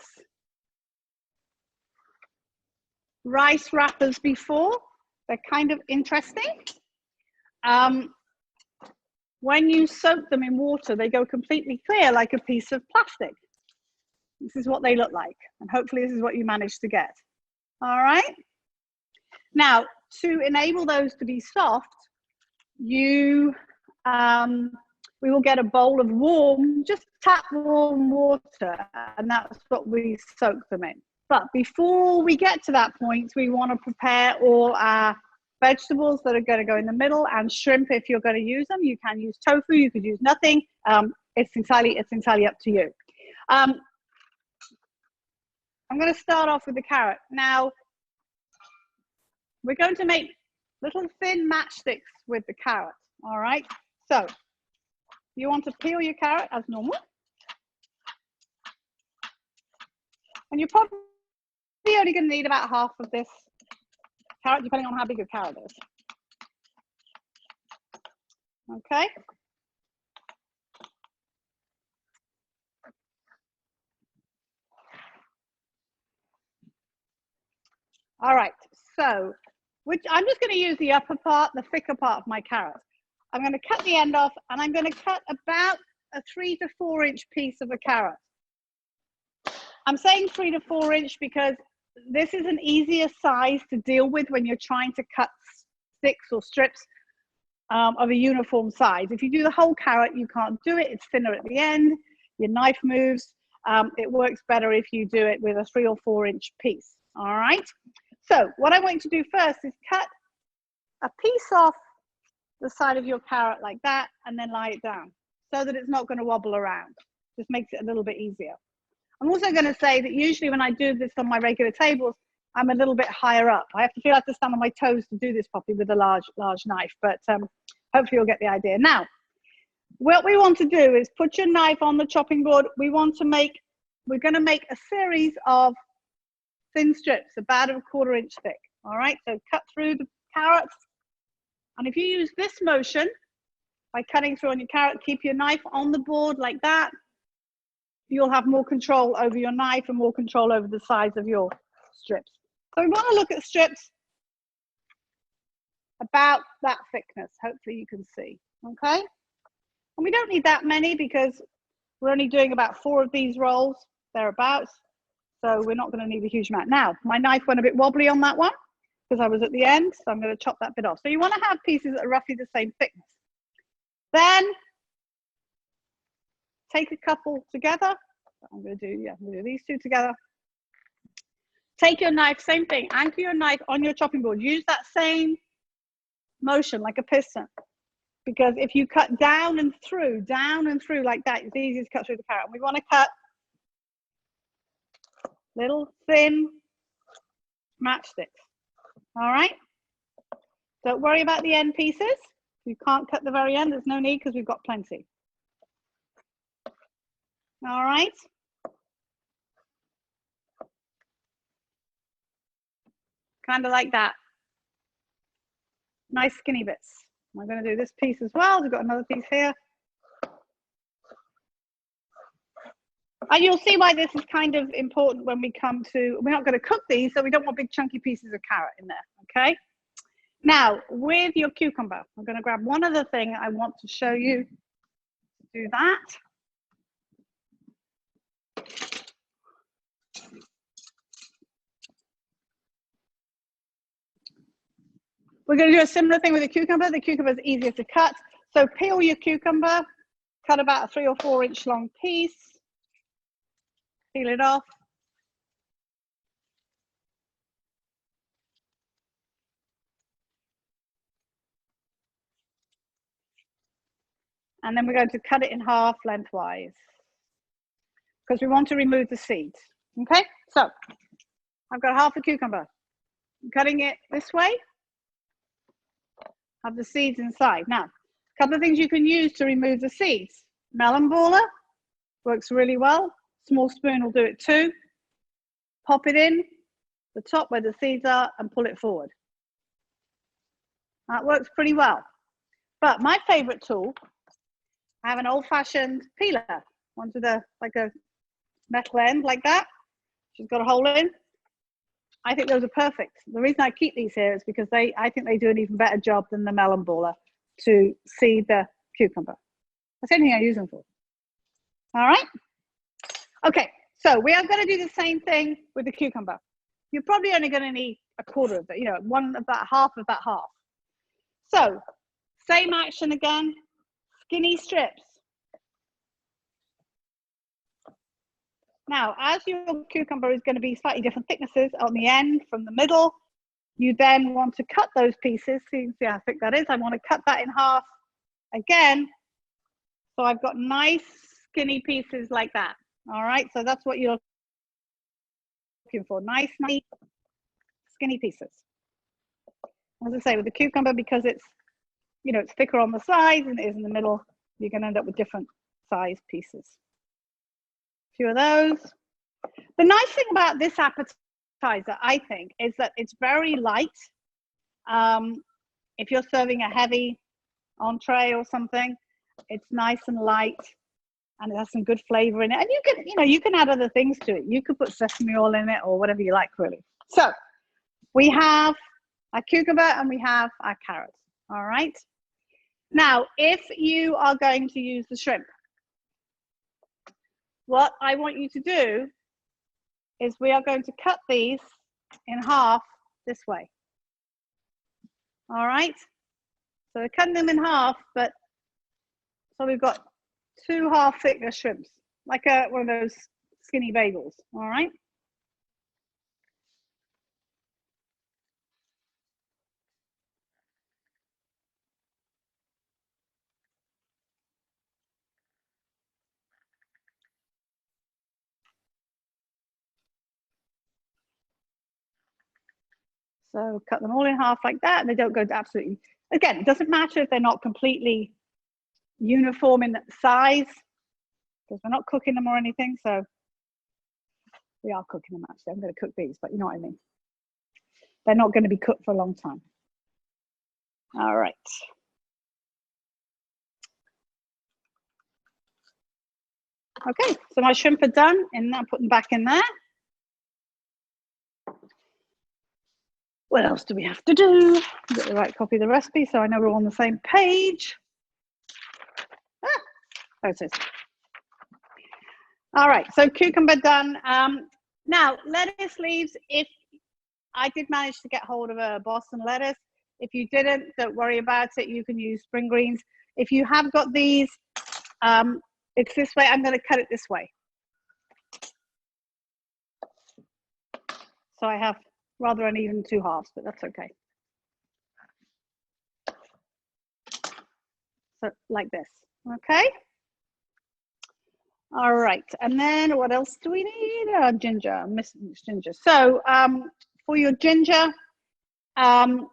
rice wrappers before. They're kind of interesting. When you soak them in water, they go completely clear like a piece of plastic. This is what they look like, and hopefully this is what you manage to get. All right. Now, to enable those to be soft, we will get a bowl of warm, just tap warm water, and that's what we soak them in. But before we get to that point, we want to prepare all our vegetables that are going to go in the middle, and shrimp if you're going to use them. You can use tofu, you could use nothing. It's entirely up to you. I'm going to start off with the carrot. Now, we're going to make little thin matchsticks with the carrot. All right, so you want to peel your carrot as normal. And you're probably only going to need about half of this carrot, depending on how big your carrot is. Okay. All right, so I'm just going to use the upper part, the thicker part of my carrot. I'm going to cut the end off, and I'm going to cut about a 3 to 4 inch piece of a carrot. I'm saying 3 to 4 inch because this is an easier size to deal with when you're trying to cut sticks or strips of a uniform size. If you do the whole carrot, you can't do it. It's thinner at the end. Your knife moves. It works better if you do it with a 3 or 4 inch piece. All right. So what I want you to do first is cut a piece off the side of your carrot like that, and then lie it down so that it's not going to wobble around. Just makes it a little bit easier. I'm also going to say that usually when I do this on my regular tables, I'm a little bit higher up. I have to feel like to stand on my toes to do this properly with a large knife, but hopefully you'll get the idea. Now, what we want to do is put your knife on the chopping board. We're going to make a series of thin strips, about a 1/4 inch thick. All right, so cut through the carrots. And if you use this motion, by cutting through on your carrot, keep your knife on the board like that, you'll have more control over your knife and more control over the size of your strips. So we want to look at strips about that thickness. Hopefully you can see, okay? And we don't need that many because we're only doing about 4 of these rolls, thereabouts. So we're not going to need a huge amount. Now, my knife went a bit wobbly on that one because I was at the end, so I'm going to chop that bit off. So you want to have pieces that are roughly the same thickness. Then take a couple together. I'm going to do these two together. Take your knife, same thing, anchor your knife on your chopping board. Use that same motion like a piston. Because if you cut down and through like that, it's easy to cut through the carrot. We want to cut little thin matchsticks. All right? Don't worry about the end pieces. You can't cut the very end. There's no need because we've got plenty. All right? Kind of like that. Nice skinny bits. I'm going to do this piece as well. We've got another piece here. And you'll see why this is kind of important when we come to, we're not going to cook these, so we don't want big chunky pieces of carrot in there, okay? Now, with your cucumber, I'm going to grab one other thing I want to show you. Do that. We're going to do a similar thing with the cucumber. The cucumber is easier to cut. So peel your cucumber, cut about a 3 or 4 inch long piece. Peel it off. And then we're going to cut it in half lengthwise because we want to remove the seeds. Okay, so I've got half a cucumber. I'm cutting it this way. Have the seeds inside. Now, a couple of things you can use to remove the seeds. Melon baller works really well. Small spoon will do it too. Pop it in the top where the seeds are and pull it forward. That works pretty well. But my favorite tool, I have an old-fashioned peeler, one with like a metal end like that. She's got a hole in. I think those are perfect. The reason I keep these here is because I think they do an even better job than the melon baller to seed the cucumber. That's the only thing I use them for. All right? Okay, so we are going to do the same thing with the cucumber. You're probably only going to need a quarter of it, one of that, half of that half. So, same action again, skinny strips. Now, as your cucumber is going to be slightly different thicknesses on the end from the middle, you then want to cut those pieces. So you can see how thick that is. I want to cut that in half again. So I've got nice skinny pieces like that. All right, so that's what you're looking for. Nice, skinny pieces. As I say, with the cucumber, because it's, it's thicker on the sides than it is in the middle, you're going to end up with different size pieces. A few of those. The nice thing about this appetizer, I think, is that it's very light. If you're serving a heavy entree or something, it's nice and light, and it has some good flavor in it. And you can add other things to it. You could put sesame oil in it or whatever you like, really. So we have our cucumber and we have our carrots. All right. Now, if you are going to use the shrimp, what I want you to do is we are going to cut these in half this way. All right. So we're cutting them in half, but so we've got 2 half thickness shrimps, like one of those skinny bagels. All right. So cut them all in half like that, and they don't go to absolutely, again, it doesn't matter if they're not completely uniform in size, because we're not cooking them or anything, so we are cooking them actually. I'm going to cook these, but you know what I mean. They're not going to be cooked for a long time. All right. Okay, so my shrimp are done, and I'm putting them back in there. What else do we have to do? Get the right copy of the recipe so I know we're all on the same page. There it is. All right, so cucumber done. Now, lettuce leaves, if I did manage to get hold of a Boston lettuce. If you didn't, don't worry about it. You can use spring greens. If you have got these, it's this way. I'm going to cut it this way. So I have rather uneven 2 halves, but that's okay. So like this, okay? All right, and then what else do we need? Ginger, missing ginger. So for your ginger, best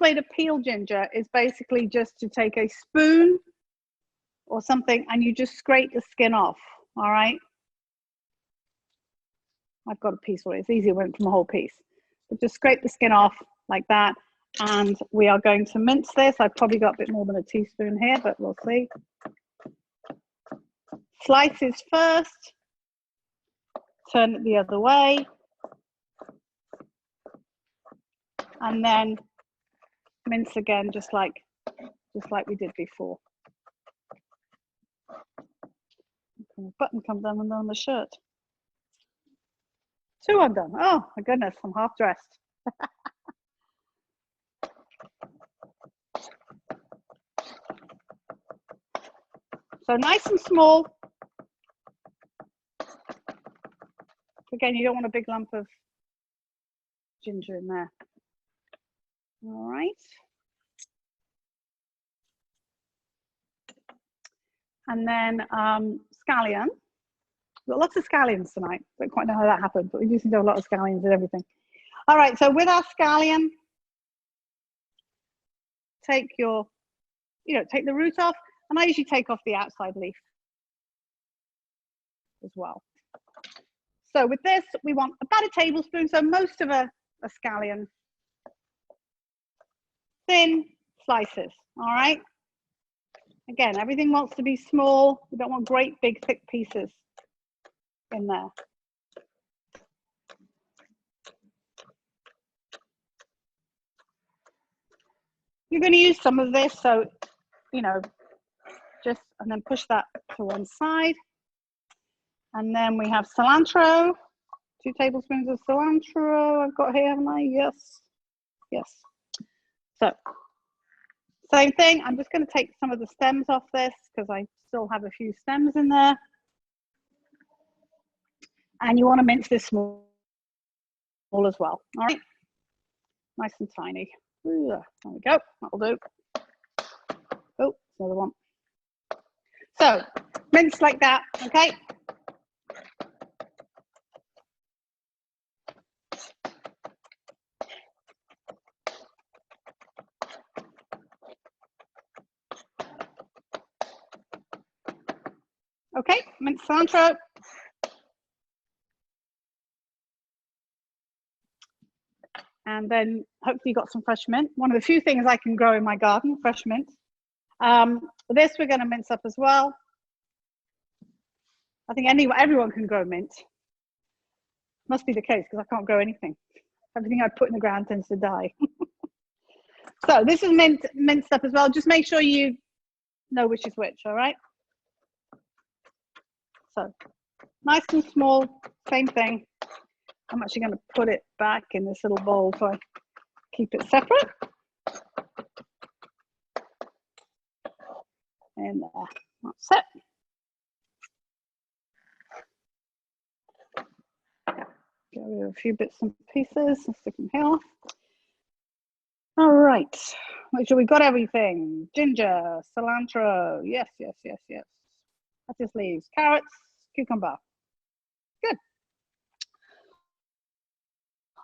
way to peel ginger is basically just to take a spoon or something and you just scrape the skin off, all right? I've got a piece already, it's easier when it's from a whole piece. But just scrape the skin off like that. And we are going to mince this. I've probably got a bit more than a teaspoon here, but we'll see. Slices first, turn it the other way. And then mince again, just like we did before. The button comes down on the shirt. 2 undone. Oh my goodness, I'm half dressed. So nice and small. Again, you don't want a big lump of ginger in there. All right. And then scallion. We've got lots of scallions tonight. Don't quite know how that happened, but we do seem to have a lot of scallions and everything. All right, so with our scallion, take your, take the root off, and I usually take off the outside leaf as well. So with this, we want about a tablespoon, so most of a scallion, thin slices, all right? Again, everything wants to be small. We don't want great, big, thick pieces in there. You're going to use some of this, so, just, and then push that to one side. And then we have cilantro, 2 tablespoons of cilantro I've got here, haven't I? Yes, yes. So, same thing, I'm just going to take some of the stems off this because I still have a few stems in there. And you want to mince this small as well, all right? Nice and tiny. Ooh, there we go, that'll do. Oh, another one. So, mince like that, okay? Okay, mince cilantro. And then hopefully you got some fresh mint. One of the few things I can grow in my garden, fresh mint. This we're going to mince up as well. I think everyone can grow mint. Must be the case because I can't grow anything. Everything I put in the ground tends to die. So this is minced up as well. Just make sure you know which is which, all right? So nice and small, same thing. I'm actually going to put it back in this little bowl so I keep it separate. And that's it. Get rid of a few bits and pieces and stick them here. All right, make sure we got everything. Ginger, cilantro, yes, yes, yes, yes. Lettuce leaves, carrots, cucumber. Good.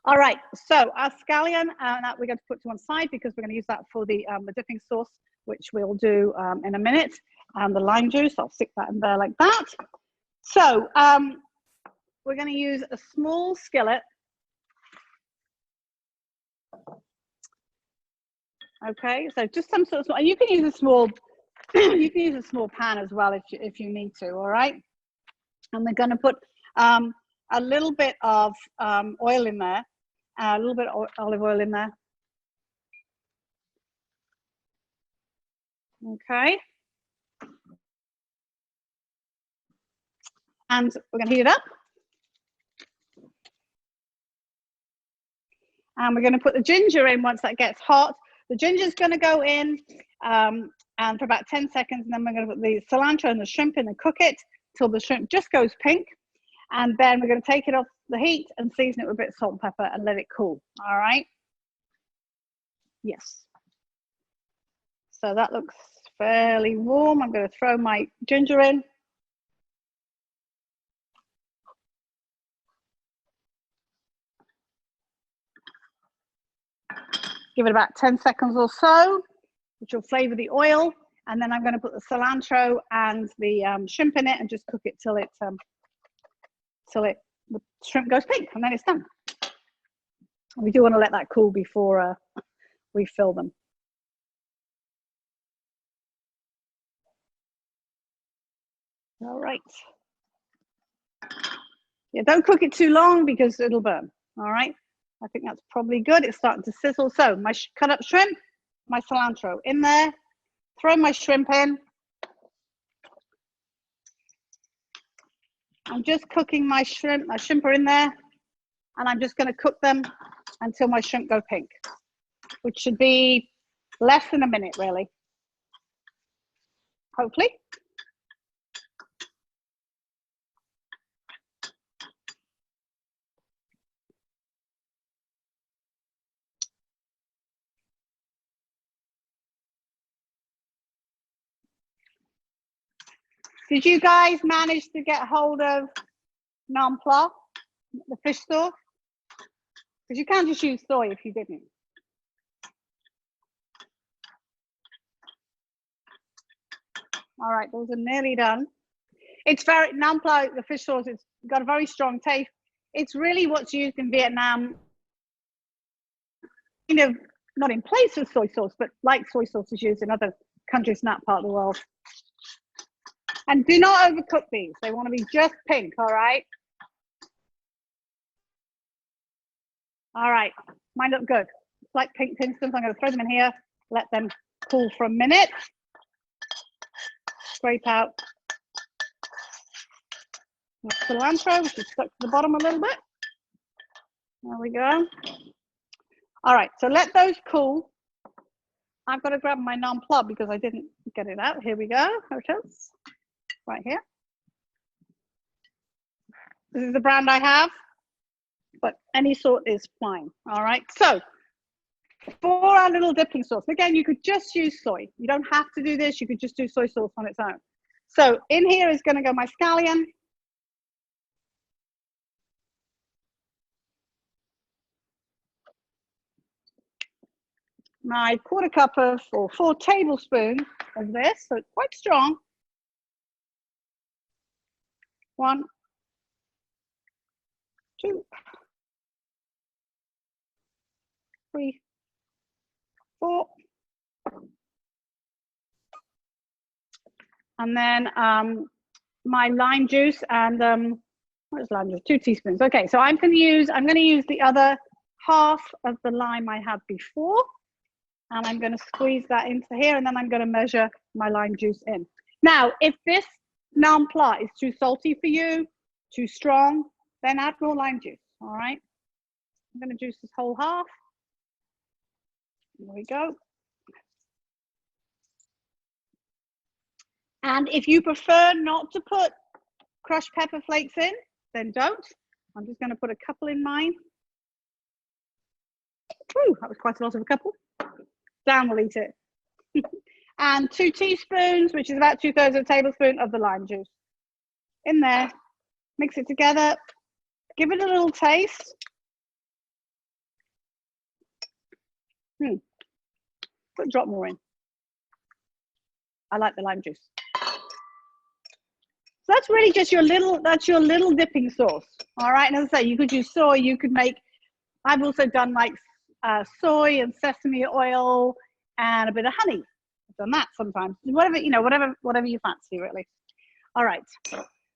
All right, so our scallion, that we're going to put to one side because we're going to use that for the dipping sauce, which we'll do in a minute. And the lime juice, I'll stick that in there like that. So we're going to use a small skillet. Okay, so just some sort of small, and you can use a small, you can use a small pan as well if you need to. All right, and we're going to put a little bit of oil in there, a little bit of olive oil in there. Okay, and we're going to heat it up, and we're going to put the ginger in once that gets hot. The ginger's going to go in and for about 10 seconds, and then we're going to put the cilantro and the shrimp in and cook it till the shrimp just goes pink. And then we're going to take it off the heat and season it with a bit of salt and pepper and let it cool. All right. Yes. So that looks fairly warm. I'm going to throw my ginger in. Give it about 10 seconds or so, which will flavor the oil. And then I'm going to put the cilantro and the shrimp in it and just cook it till the shrimp goes pink, and then it's done. We do want to let that cool before we fill them. All right. Yeah, don't cook it too long because it'll burn. All right. I think that's probably good. It's starting to sizzle. So my cut up shrimp, my cilantro in there, throw my shrimp in. I'm just cooking my shrimp are in there, and I'm just going to cook them until my shrimp go pink, which should be less than a minute, really. Hopefully. Did you guys manage to get hold of Naan Pla, the fish sauce? Because you can't just use soy if you didn't. All right, those are nearly done. It's very, Naan Pla, the fish sauce, it's got a very strong taste. It's really what's used in Vietnam, kind of not in place of soy sauce, but like soy sauce is used in other countries in that part of the world. And do not overcook these. They want to be just pink, all right? All right, mine look good. It's like pink Pinstons. I'm going to throw them in here, let them cool for a minute. Scrape out the cilantro, which is stuck to the bottom a little bit. There we go. All right, so let those cool. I've got to grab my Naan Pla because I didn't get it out. Here we go. There it is. Right here. This is the brand I have, but any sort is fine. All right, so for our little dipping sauce, again, you could just use soy. You don't have to do this. You could just do soy sauce on its own. So in here is going to go my scallion. My quarter cup of, or 4 tablespoons of this, so it's quite strong. 1, 2, 3, 4. And then my lime juice and what is lime juice? 2 teaspoons. Okay, so I'm going to use the other half of the lime I had before, and I'm going to squeeze that into here, and then I'm going to measure my lime juice in. Now, if this Naan Pla is too salty for you, too strong, then add more lime juice. All right, I'm going to juice this whole half. There we go. And if you prefer not to put crushed pepper flakes in, then don't. I'm just going to put a couple in mine. Ooh, that was quite a lot of a couple. Dan will eat it. And 2 teaspoons, which is about 2/3 of a tablespoon of the lime juice. In there, mix it together, give it a little taste. Put a drop more in. I like the lime juice. So that's really just your little dipping sauce. All right, and as I say, you could use soy, you could make, I've also done like soy and sesame oil and a bit of honey. I've done that sometimes. Whatever, you know, whatever you fancy, really. All right.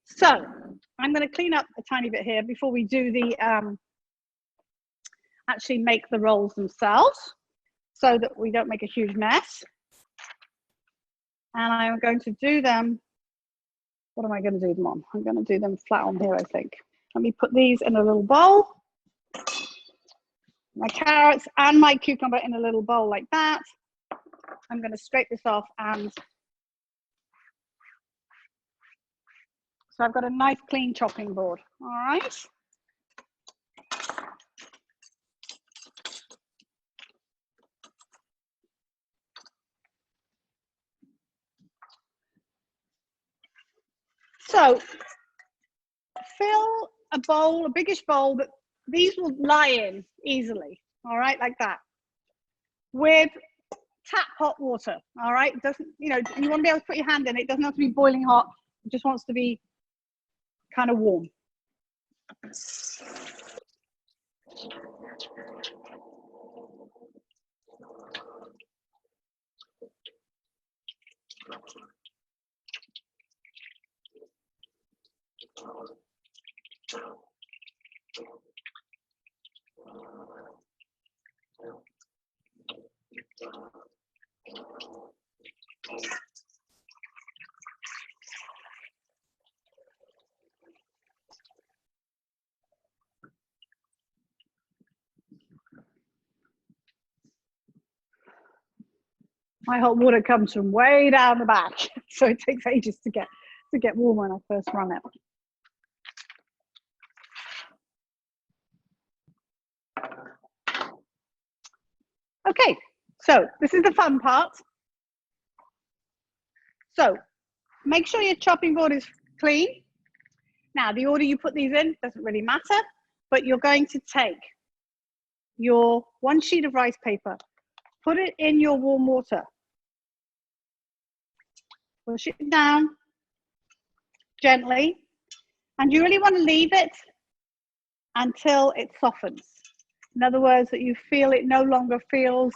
So I'm going to clean up a tiny bit here before we do the actually make the rolls themselves, so that we don't make a huge mess. And I'm going to do them. What am I going to do them on? I'm going to do them flat on here, I think. Let me put these in a little bowl. my carrots and my cucumber in a little bowl like that. I'm going to scrape this off, and so I've got a nice clean chopping board. All right. So fill a bowl, a biggish bowl, that these will lie in easily, all right, like that, with tap hot water, all right? It doesn't, you know, you want to be able to put your hand in it. It doesn't have to be boiling hot. It just wants to be kind of warm. My hot water comes from way down the back, so it takes ages to get warm when I first run it. Okay, so this is the fun part. So make sure your chopping board is clean. Now, the order you put these in doesn't really matter, but you're going to take your one sheet of rice paper, put it in your warm water, push it down gently, and you really want to leave it until it softens. In other words, that you feel it no longer feels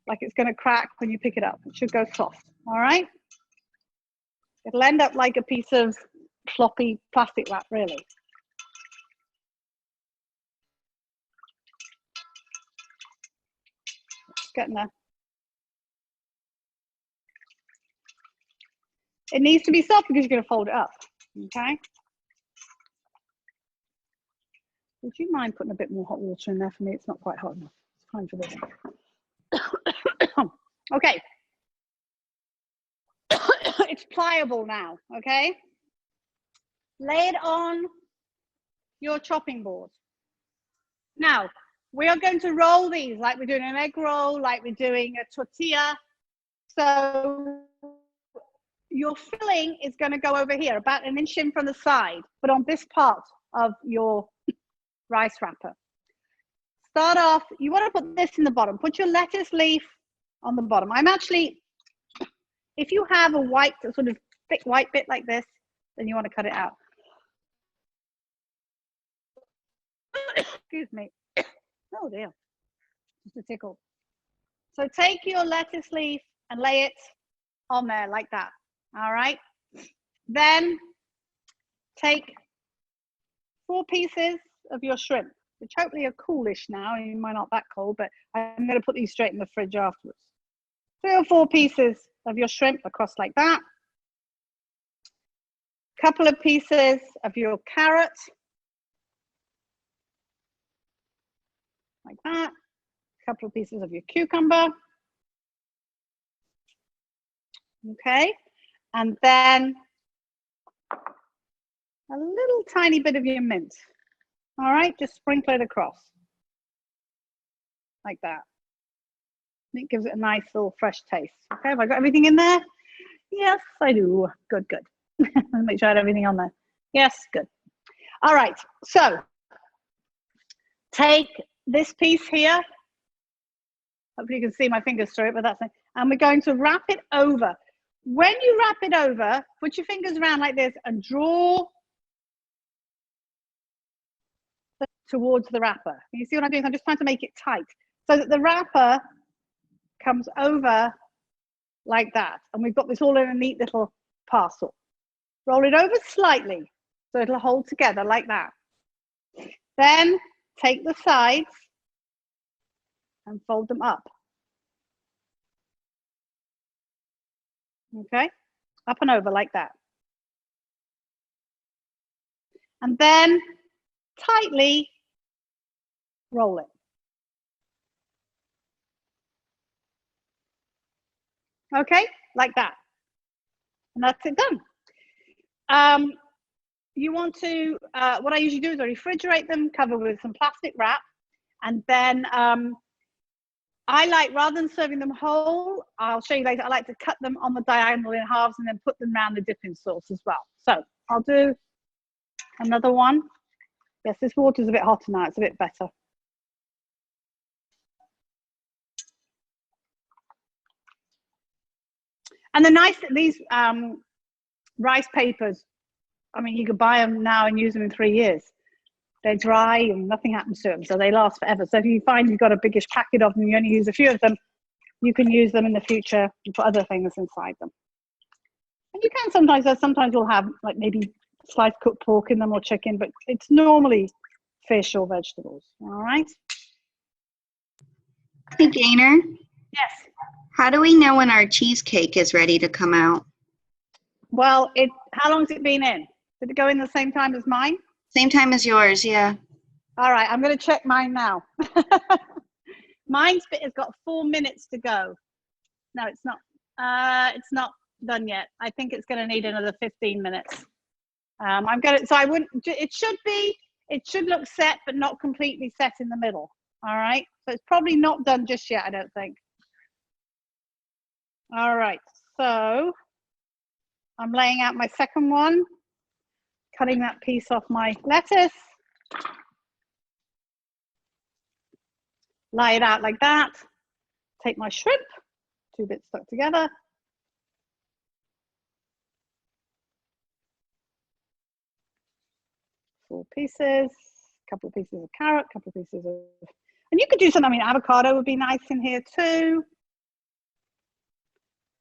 like it's going to crack when you pick it up. It should go soft, all right? It'll end up like a piece of floppy plastic wrap, really. Getting there. It needs to be soft because you're going to fold it up, okay? Would you mind putting a bit more hot water in there for me? It's not quite hot enough. It's fine for this. Okay. It's pliable now, okay? Lay it on your chopping board. Now, we are going to roll these like we're doing an egg roll, like we're doing a tortilla. So your filling is going to go over here, about an inch in from the side, but on this part of your rice wrapper. Start off, you want to put this in the bottom. Put your lettuce leaf on the bottom. I'm actually, if you have a white, sort of thick white bit like this, then you want to cut it out. Excuse me. Oh dear, just a tickle. So take your lettuce leaf and lay it on there like that, all right? Then take 4 pieces of your shrimp, which hopefully are coolish now. You might not that cold, but I'm going to put these straight in the fridge afterwards. 3 or 4 pieces of your shrimp across like that. Couple of pieces of your carrot, like that. Couple of pieces of your cucumber. Okay, and then a little tiny bit of your mint. All right, just sprinkle it across like that. It gives it a nice little fresh taste. Okay, have I got everything in there? Yes, I do. Good, good. Make sure I had everything on there. Yes, good. All right, so take this piece here. Hopefully you can see my fingers through it, but that's it. And we're going to wrap it over. When you wrap it over, put your fingers around like this and draw towards the wrapper. You see what I'm doing? I'm just trying to make it tight so that the wrapper comes over like that. And we've got this all in a neat little parcel. Roll it over slightly so it'll hold together like that. Then take the sides and fold them up. Okay, up and over like that. And then tightly roll it. Okay, like that. And that's it done. You want to, what I usually do is I refrigerate them, cover with some plastic wrap, and then I like, rather than serving them whole, I'll show you later, I like to cut them on the diagonal in halves and then put them around the dipping sauce as well. So I'll do another one. Yes, this water's a bit hotter now, it's a bit better. And the nice, these rice papers, I mean, you could buy them now and use them in 3 years. They're dry and nothing happens to them, so they last forever. So if you find you've got a biggish packet of them, you only use a few of them, you can use them in the future and put other things inside them. And you can sometimes you'll have like maybe sliced cooked pork in them or chicken, but it's normally fish or vegetables, all right? Hey, Gaynor, Yes. how do we know when our cheesecake is ready to come out? Well, how long's it been in? Did it go in the same time as mine? Same time as yours, yeah. All right, I'm going to check mine now. Mine's has got 4 minutes to go. No, it's not. It's not done yet. I think it's going to need another 15 minutes. I'm going to. So I wouldn't. It should be. It should look set, but not completely set in the middle. All right. So it's probably not done just yet, I don't think. All right. So I'm laying out my second one. Cutting that piece off my lettuce. Lay it out like that. Take my shrimp, 2 bits stuck together. Four pieces, couple of pieces of carrot, couple of pieces of, and you could do something, I mean, avocado would be nice in here too.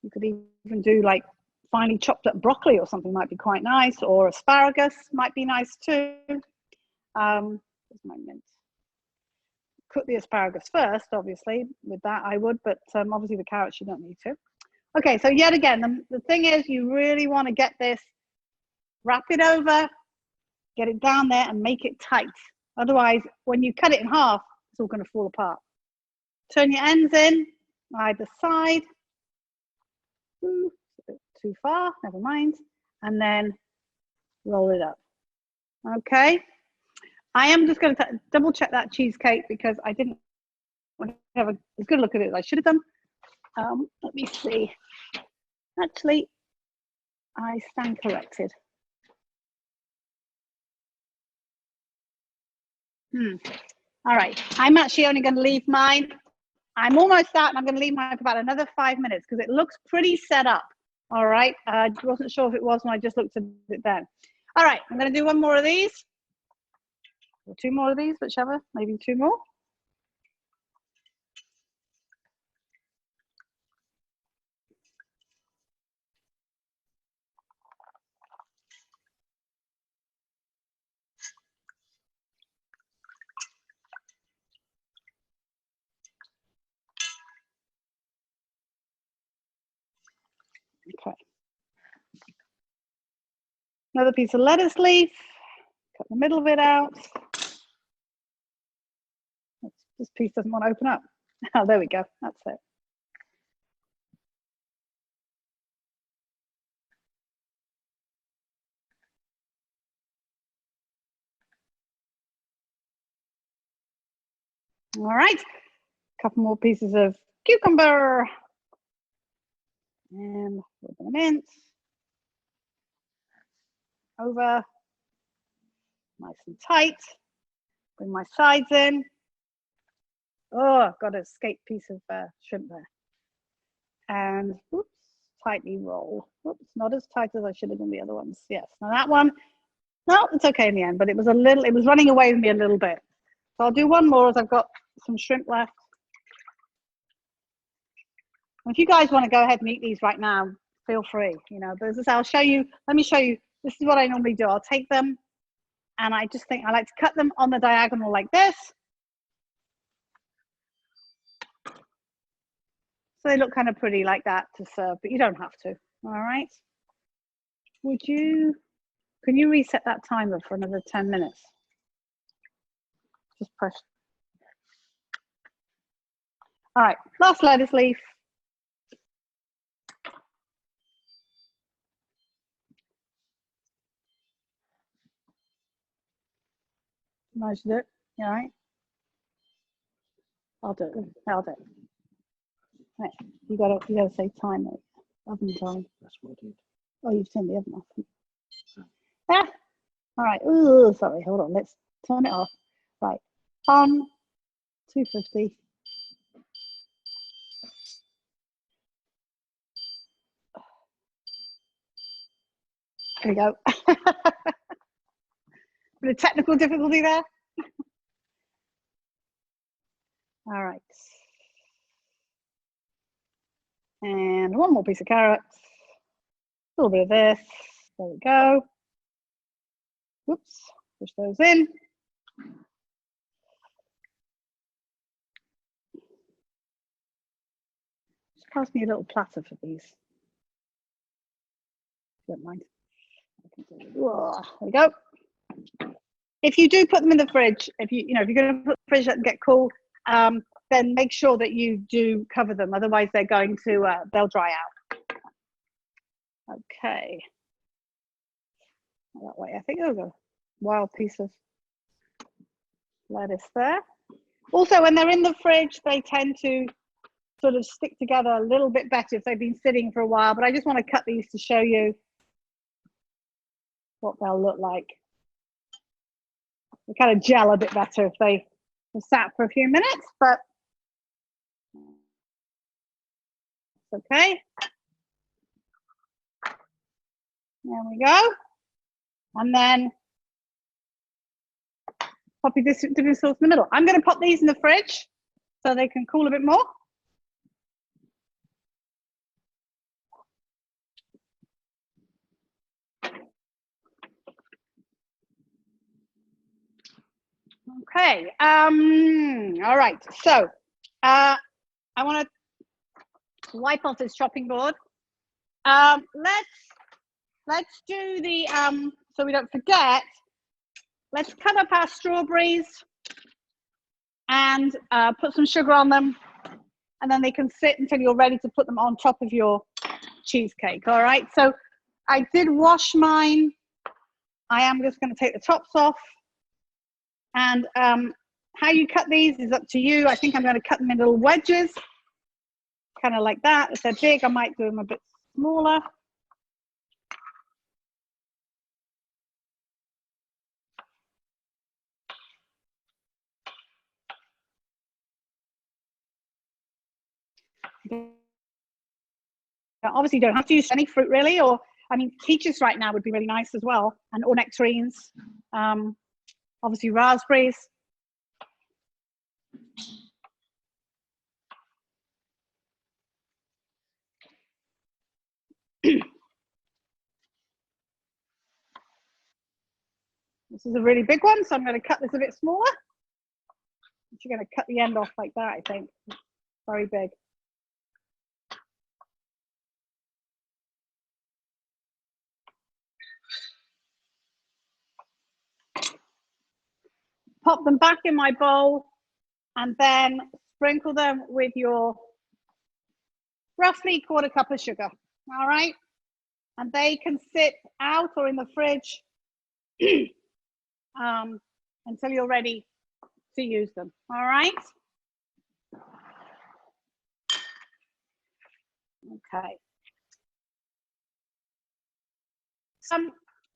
You could even do like finely chopped up broccoli or something might be quite nice, or asparagus might be nice too. Where's my mint? Cook the asparagus first, obviously. With that, I would, but obviously the carrots you don't need to. Okay, so yet again, the thing is, you really want to get this, wrap it over, get it down there, and make it tight. Otherwise, when you cut it in half, it's all going to fall apart. Turn your ends in, either side. Ooh, too far, never mind. And then roll it up. Okay. I am just going to double check that cheesecake because I didn't have as good a look at it as I should have done. Let me see. Actually, I stand corrected. All right. I'm actually only going to leave mine. I'm almost out and I'm going to leave mine for about another 5 minutes because it looks pretty set up. All right. I wasn't sure if it was when I just looked at it then. All right. I'm going to do one more of these. Or 2 more of these, whichever, maybe 2 more. Okay. Another piece of lettuce leaf. Cut the middle of it out. This piece doesn't want to open up. Oh, there we go. That's it. All right. A couple more pieces of cucumber. And a little bit of mint. Over. Nice and tight. Bring my sides in. Oh, I've got an escaped piece of shrimp there. And oops, tightly roll. Oops, not as tight as I should have done the other ones. Yes, now that one, no, it's okay in the end, but it was it was running away with me a little bit. So I'll do one more as I've got some shrimp left. If you guys want to go ahead and eat these right now, feel free, you know, but as I say, I'll show you, let me show you, this is what I normally do. I'll take them and I just think I like to cut them on the diagonal like this. So they look kind of pretty like that to serve, but you don't have to, all right? Can you reset that timer for another 10 minutes? Just press All right, last lettuce leaf. Nice to do it. All right. I'll do it. I'll do it. Right. You gotta say time, mate. Oven time. That's what I did. Oh, you've turned the oven off. Ah. All right. Ooh, sorry. Hold on. Let's turn it off. Right. 250. There we go. Bit of technical difficulty there. All right. And one more piece of carrot. A little bit of this. There we go. Whoops. Push those in. Just pass me a little platter for these. Don't mind. Whoa, there we go. If you do put them in the fridge, if you're going to put the fridge and get cool, then make sure that you do cover them. Otherwise, they're going to they'll dry out. Okay. That way, I think there's a wild piece of lettuce there. Also, when they're in the fridge, they tend to sort of stick together a little bit better if they've been sitting for a while. But I just want to cut these to show you what they'll look like. They kind of gel a bit better if they have sat for a few minutes, but it's okay. There we go. And then pop this dipping sauce in the middle. I'm going to pop these in the fridge so they can cool a bit more. Okay. All right. So I want to wipe off this chopping board. Let's do the so we don't forget. Let's cut up our strawberries and put some sugar on them, and then they can sit until you're ready to put them on top of your cheesecake. All right. So I did wash mine. I am just going to take the tops off. And how you cut these is up to you. I think I'm going to cut them in little wedges, kind of like that. If they're big, I might do them a bit smaller. Obviously, you don't have to use any fruit really, or I mean, peaches right now would be really nice as well, and or nectarines. Obviously, raspberries. This is a really big one, so I'm going to cut this a bit smaller. You're going to cut the end off like that, I think. Very big. Pop them back in my bowl and then sprinkle them with your roughly 1/4 cup of sugar. All right. And they can sit out or in the fridge until you're ready to use them. All right. Okay.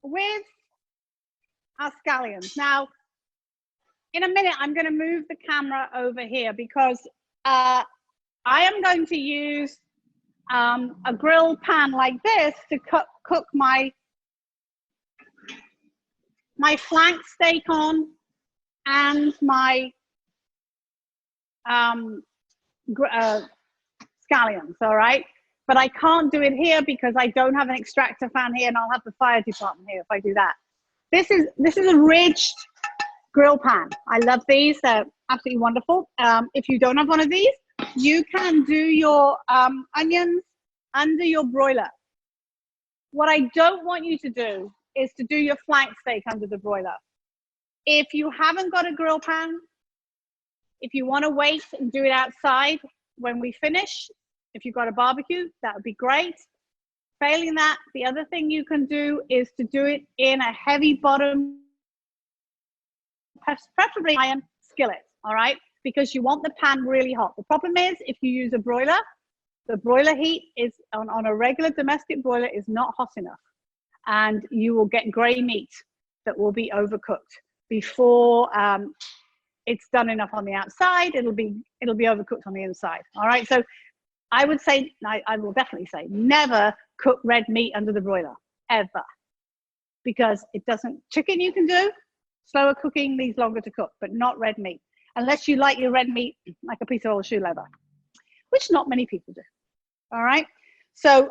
With our scallions. Now, in a minute, I'm going to move the camera over here because I am going to use a grill pan like this to cook my flank steak on and my scallions, all right? But I can't do it here because I don't have an extractor fan here, and I'll have the fire department here if I do that. This is a ridged grill pan. I love these. They're absolutely wonderful. If you don't have one of these, you can do your onions under your broiler. What I don't want you to do is to do your flank steak under the broiler. If you haven't got a grill pan, if you want to wait and do it outside, when we finish. If you've got a barbecue, that would be great. Failing that, the other thing you can do is to do it in a heavy bottom, preferably iron skillet, all right? Because you want the pan really hot. The problem is if you use a broiler, the broiler heat is on a regular domestic broiler is not hot enough. And you will get gray meat that will be overcooked before it's done enough on the outside. It'll be overcooked on the inside, all right? So I would say, I will definitely say, never cook red meat under the broiler, ever. Because it doesn't, chicken you can do, slower cooking needs longer to cook, but not red meat. Unless you like your red meat like a piece of old shoe leather, which not many people do, all right? So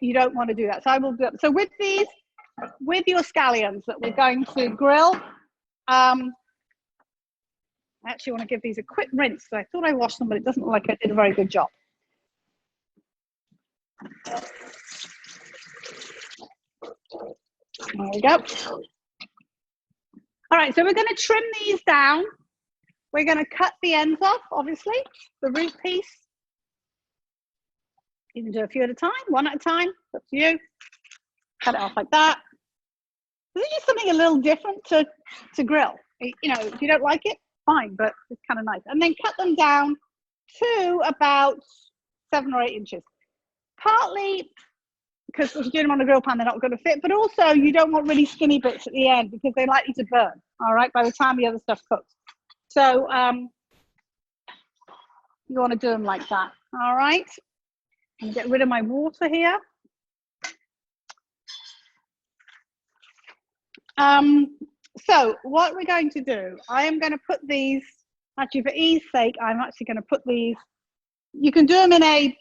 you don't want to do that. So I will do it. So with these, with your scallions that we're going to grill, I actually want to give these a quick rinse. So I thought I washed them, but it doesn't look like I did a very good job. There we go. All right, so we're going to trim these down. We're going to cut the ends off, obviously, the root piece. You can do a few at a time, one at a time, up to you. Cut it off like that. This is just something a little different to grill. You know, if you don't like it, fine, but it's kind of nice. And then cut them down to about 7 or 8 inches. Partly because if you're doing them on a grill pan, they're not going to fit, but also you don't want really skinny bits at the end because they're likely to burn, all right, by the time the other stuff cooks. So you want to do them like that, all right? And get rid of my water here. So what we're going to do, I am going to put these, actually for ease sake, I'm actually going to put these, you can do them in a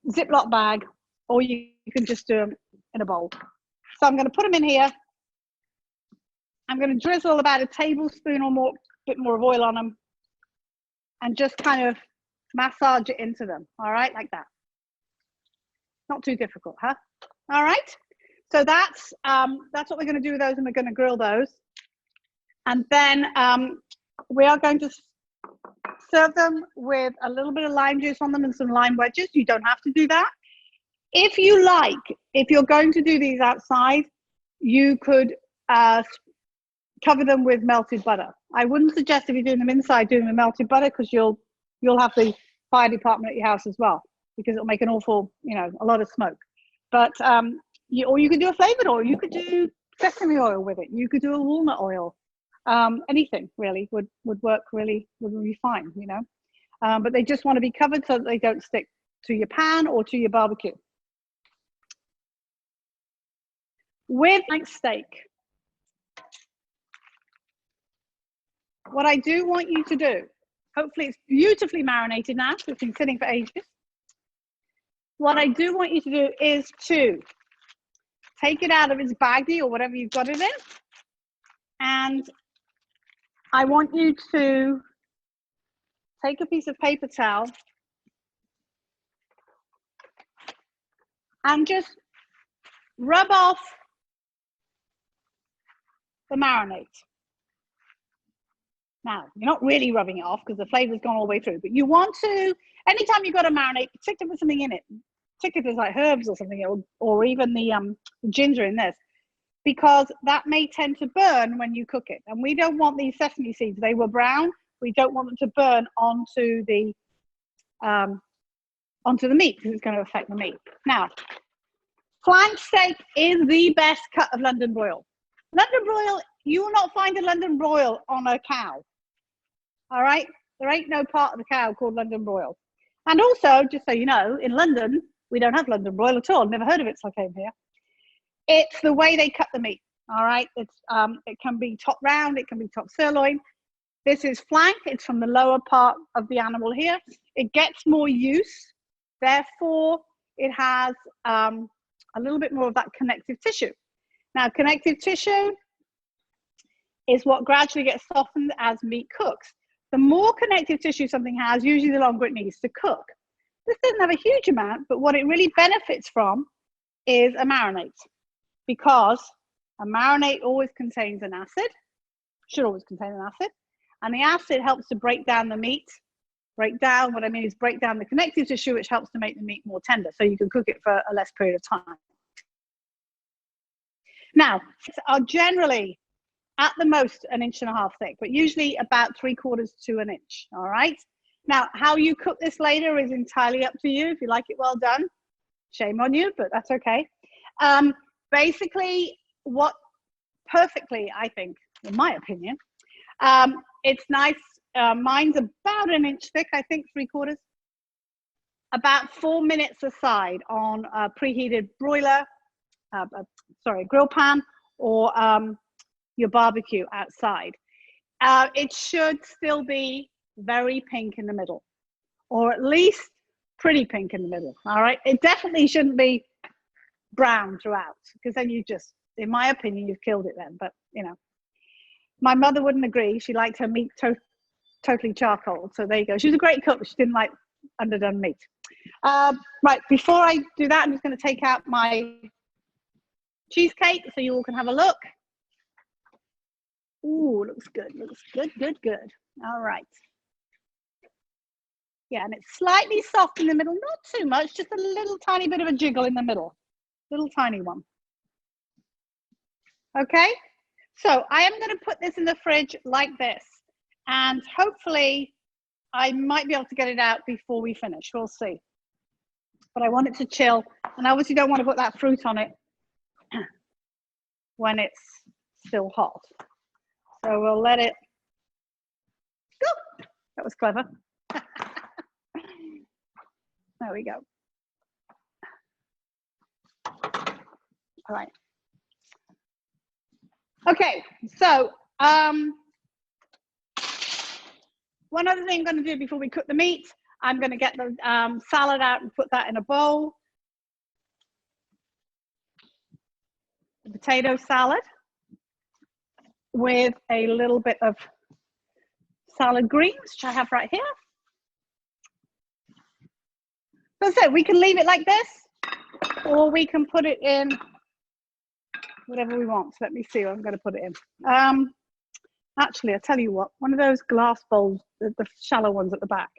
Ziploc bag or you can just do them in a bowl. So I'm going to put them in here. I'm going to drizzle about a tablespoon or more, bit more of oil on them and just kind of massage it into them, all right, like that. Not too difficult, huh? All right. So that's what we're going to do with those, and we're going to grill those. And then we are going to serve them with a little bit of lime juice on them and some lime wedges. You don't have to do that. If you like, if you're going to do these outside, you could cover them with melted butter. I wouldn't suggest if you're doing them inside doing the melted butter because you'll have the fire department at your house as well because it'll make an awful, you know, a lot of smoke. But or you could do a flavored oil. You could do sesame oil with it. You could do a walnut oil. Anything really would work really, would be fine, you know. But they just want to be covered so that they don't stick to your pan or to your barbecue. With like steak, what I do want you to do, hopefully it's beautifully marinated now, so it's been sitting for ages. What I do want you to do is to take it out of its baggie or whatever you've got it in, and I want you to take a piece of paper towel and just rub off the marinade. Now, you're not really rubbing it off because the flavor's gone all the way through, but you want to, anytime you've got a marinade, particularly with something in it, particularly if there's like herbs or something, or even the ginger in this, because that may tend to burn when you cook it. And we don't want these sesame seeds, they were brown, we don't want them to burn onto the meat because it's going to affect the meat. Now, flank steak is the best cut of London broil. London broil, you will not find a London broil on a cow. All right? There ain't no part of the cow called London broil. And also, just so you know, in London, we don't have London broil at all. Never heard of it till I came here. It's the way they cut the meat. All right? It's it can be top round, it can be top sirloin. This is flank. It's from the lower part of the animal here. It gets more use. Therefore, it has a little bit more of that connective tissue. Now, connective tissue is what gradually gets softened as meat cooks. The more connective tissue something has, usually the longer it needs to cook. This doesn't have a huge amount, but what it really benefits from is a marinade, because a marinade always contains an acid, should always contain an acid, and the acid helps to break down the meat Break down, what I mean is break down the connective tissue, which helps to make the meat more tender, so you can cook it for a less period of time. Now, are generally at the most 1.5 inches thick, but usually about 3/4 to 1 inch, all right? Now, how you cook this later is entirely up to you. If you like it well done, shame on you, but that's okay. Basically, what perfectly, I think, in my opinion, it's nice. Mine's about 1 inch thick, I think, 3/4. About 4 minutes aside on a preheated broiler, grill pan, or your barbecue outside. It should still be very pink in the middle, or at least pretty pink in the middle, all right? It definitely shouldn't be brown throughout, because then you just, in my opinion, you've killed it then, but you know. My mother wouldn't agree. She liked her meat totally charcoal, so there you go. She was a great cook, but she didn't like underdone meat. Right, before I do that, I'm just going to take out my cheesecake so you all can have a look. Ooh, looks good, good. All right. Yeah, and it's slightly soft in the middle, not too much, just a little tiny bit of a jiggle in the middle, little tiny one. Okay, so I am going to put this in the fridge like this, and hopefully I might be able to get it out before we finish. We'll see. But I want it to chill, and I obviously don't want to put that fruit on it when it's still hot. So we'll let it go. That was clever. There we go. All right. Okay, so one other thing I'm going to do before we cook the meat, I'm going to get the salad out and put that in a bowl. The potato salad with a little bit of salad greens, which I have right here. So we can leave it like this, or we can put it in whatever we want. So let me see what I'm going to put it in. Actually, I'll tell you what, one of those glass bowls, the shallow ones at the back,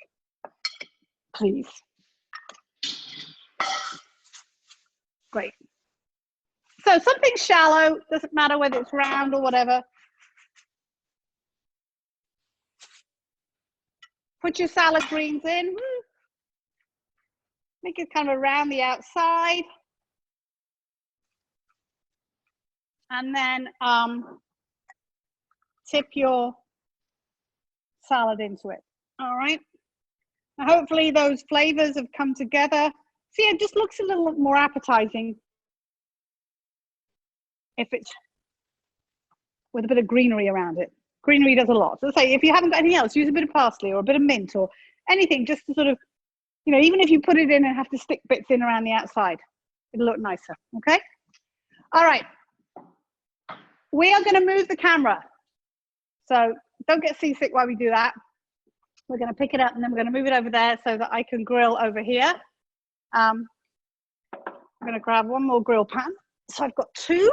please. Great. So something shallow, doesn't matter whether it's round or whatever. Put your salad greens in. Make it kind of around the outside. And then tip your salad into it. All right. Now hopefully those flavors have come together. See, it just looks a little more appetizing if it's with a bit of greenery around it. Greenery does a lot. So say if you haven't got anything else, use a bit of parsley or a bit of mint or anything just to sort of, you know, even if you put it in and have to stick bits in around the outside, it'll look nicer, okay? All right. We are going to move the camera. So don't get seasick while we do that. We're going to pick it up and then we're going to move it over there so that I can grill over here. I'm going to grab one more grill pan. So I've got two.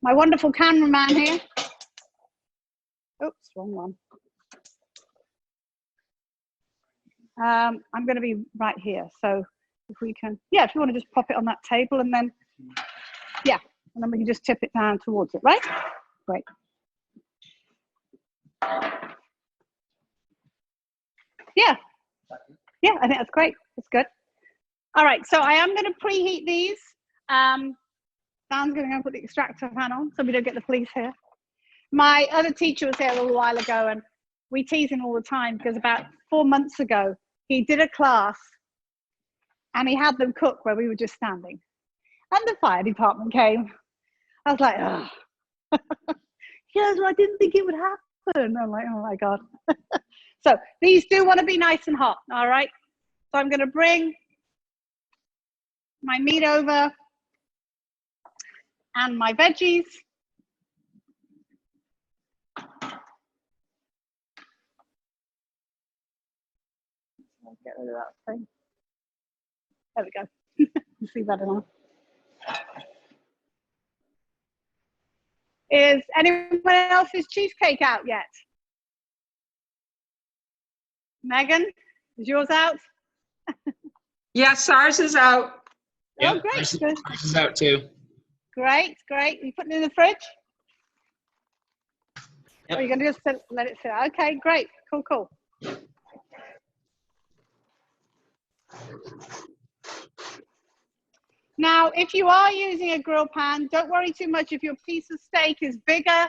My wonderful cameraman here. Oops, wrong one. I'm going to be right here. So if we can, yeah, if you want to just pop it on that table and then, yeah, and then we can just tip it down towards it, right? Great. Yeah. Yeah, I think that's great. That's good. All right, so I am going to preheat these. Dan's going to go and put the extractor fan on so we don't get the police here. My other teacher was here a little while ago and we tease him all the time because about 4 months ago, he did a class and he had them cook where we were just standing. And the fire department came. I was like, oh. Yes, I didn't think it would happen. I'm like, oh my God. So these do want to be nice and hot, all right? So I'm going to bring my meat over and my veggies. I'll get rid of that thing. There we go. You see better now. Is anyone else's cheesecake out yet? Megan, is yours out? Yes, ours is out. Oh, great. Ours Good. ours is out too. Great, great. You putting it in the fridge? Yep. Or are you going to just let it sit? Okay, great. Cool, cool. Now, if you are using a grill pan, don't worry too much if your piece of steak is bigger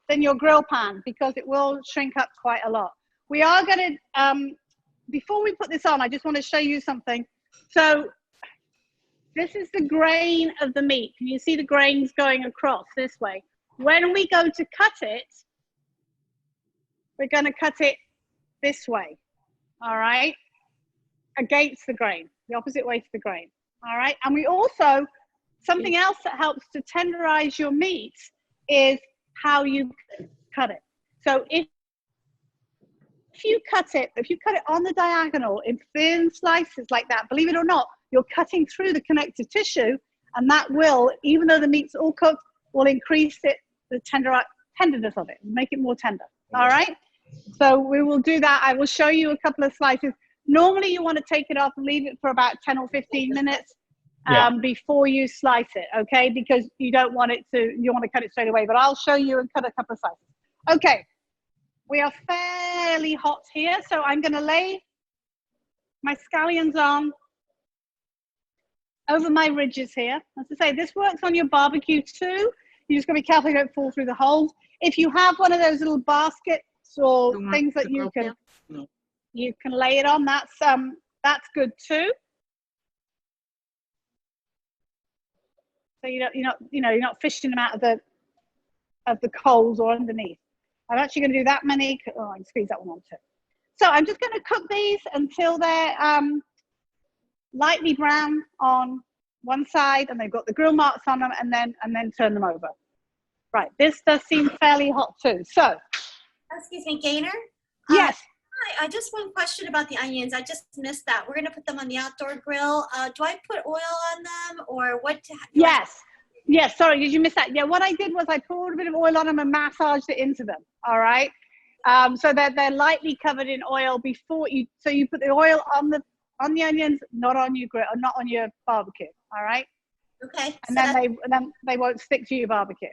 than your grill pan, because it will shrink up quite a lot. We are going to, before we put this on, I just want to show you something. So this is the grain of the meat. Can you see the grains going across this way? When we go to cut it, we're going to cut it this way, all right? Against the grain, the opposite way to the grain, all right? And we also, something else that helps to tenderize your meat is how you cut it. So if you cut it on the diagonal in thin slices like that, believe it or not, you're cutting through the connective tissue, and that will, even though the meat's all cooked, will increase it, the tenderness of it, make it more tender, all right? So we will do that. I will show you a couple of slices. Normally you want to take it off and leave it for about 10 or 15 minutes before you slice it, okay? Because you don't want it to, you want to cut it straight away, but I'll show you and cut a couple of slices. Okay, we are fairly hot here, so I'm going to lay my scallions on over my ridges here. As I say, this works on your barbecue too. You just got to be careful you don't fall through the holes. If you have one of those little baskets or things that you can lay it on, that's good too. So you're not fishing them out of the coals or underneath. I'm actually going to do that many. Oh, I can squeeze that one on too. So I'm just going to cook these until they're lightly brown on one side, and they've got the grill marks on them, and then turn them over. Right, this does seem fairly hot too. So, Excuse me, Gaynor? yes. Hi, just one question about the onions. I just missed that. We're going to put them on the outdoor grill. Do I put oil on them, or what? Yes. Yes, sorry, did you miss that? Yeah, what I did was I poured a bit of oil on them and massaged it into them, all right? So that they're lightly covered in oil before you, so you put the oil on the onions, not on your grill, or not on your barbecue, all right? Okay. And So then they won't stick to your barbecue.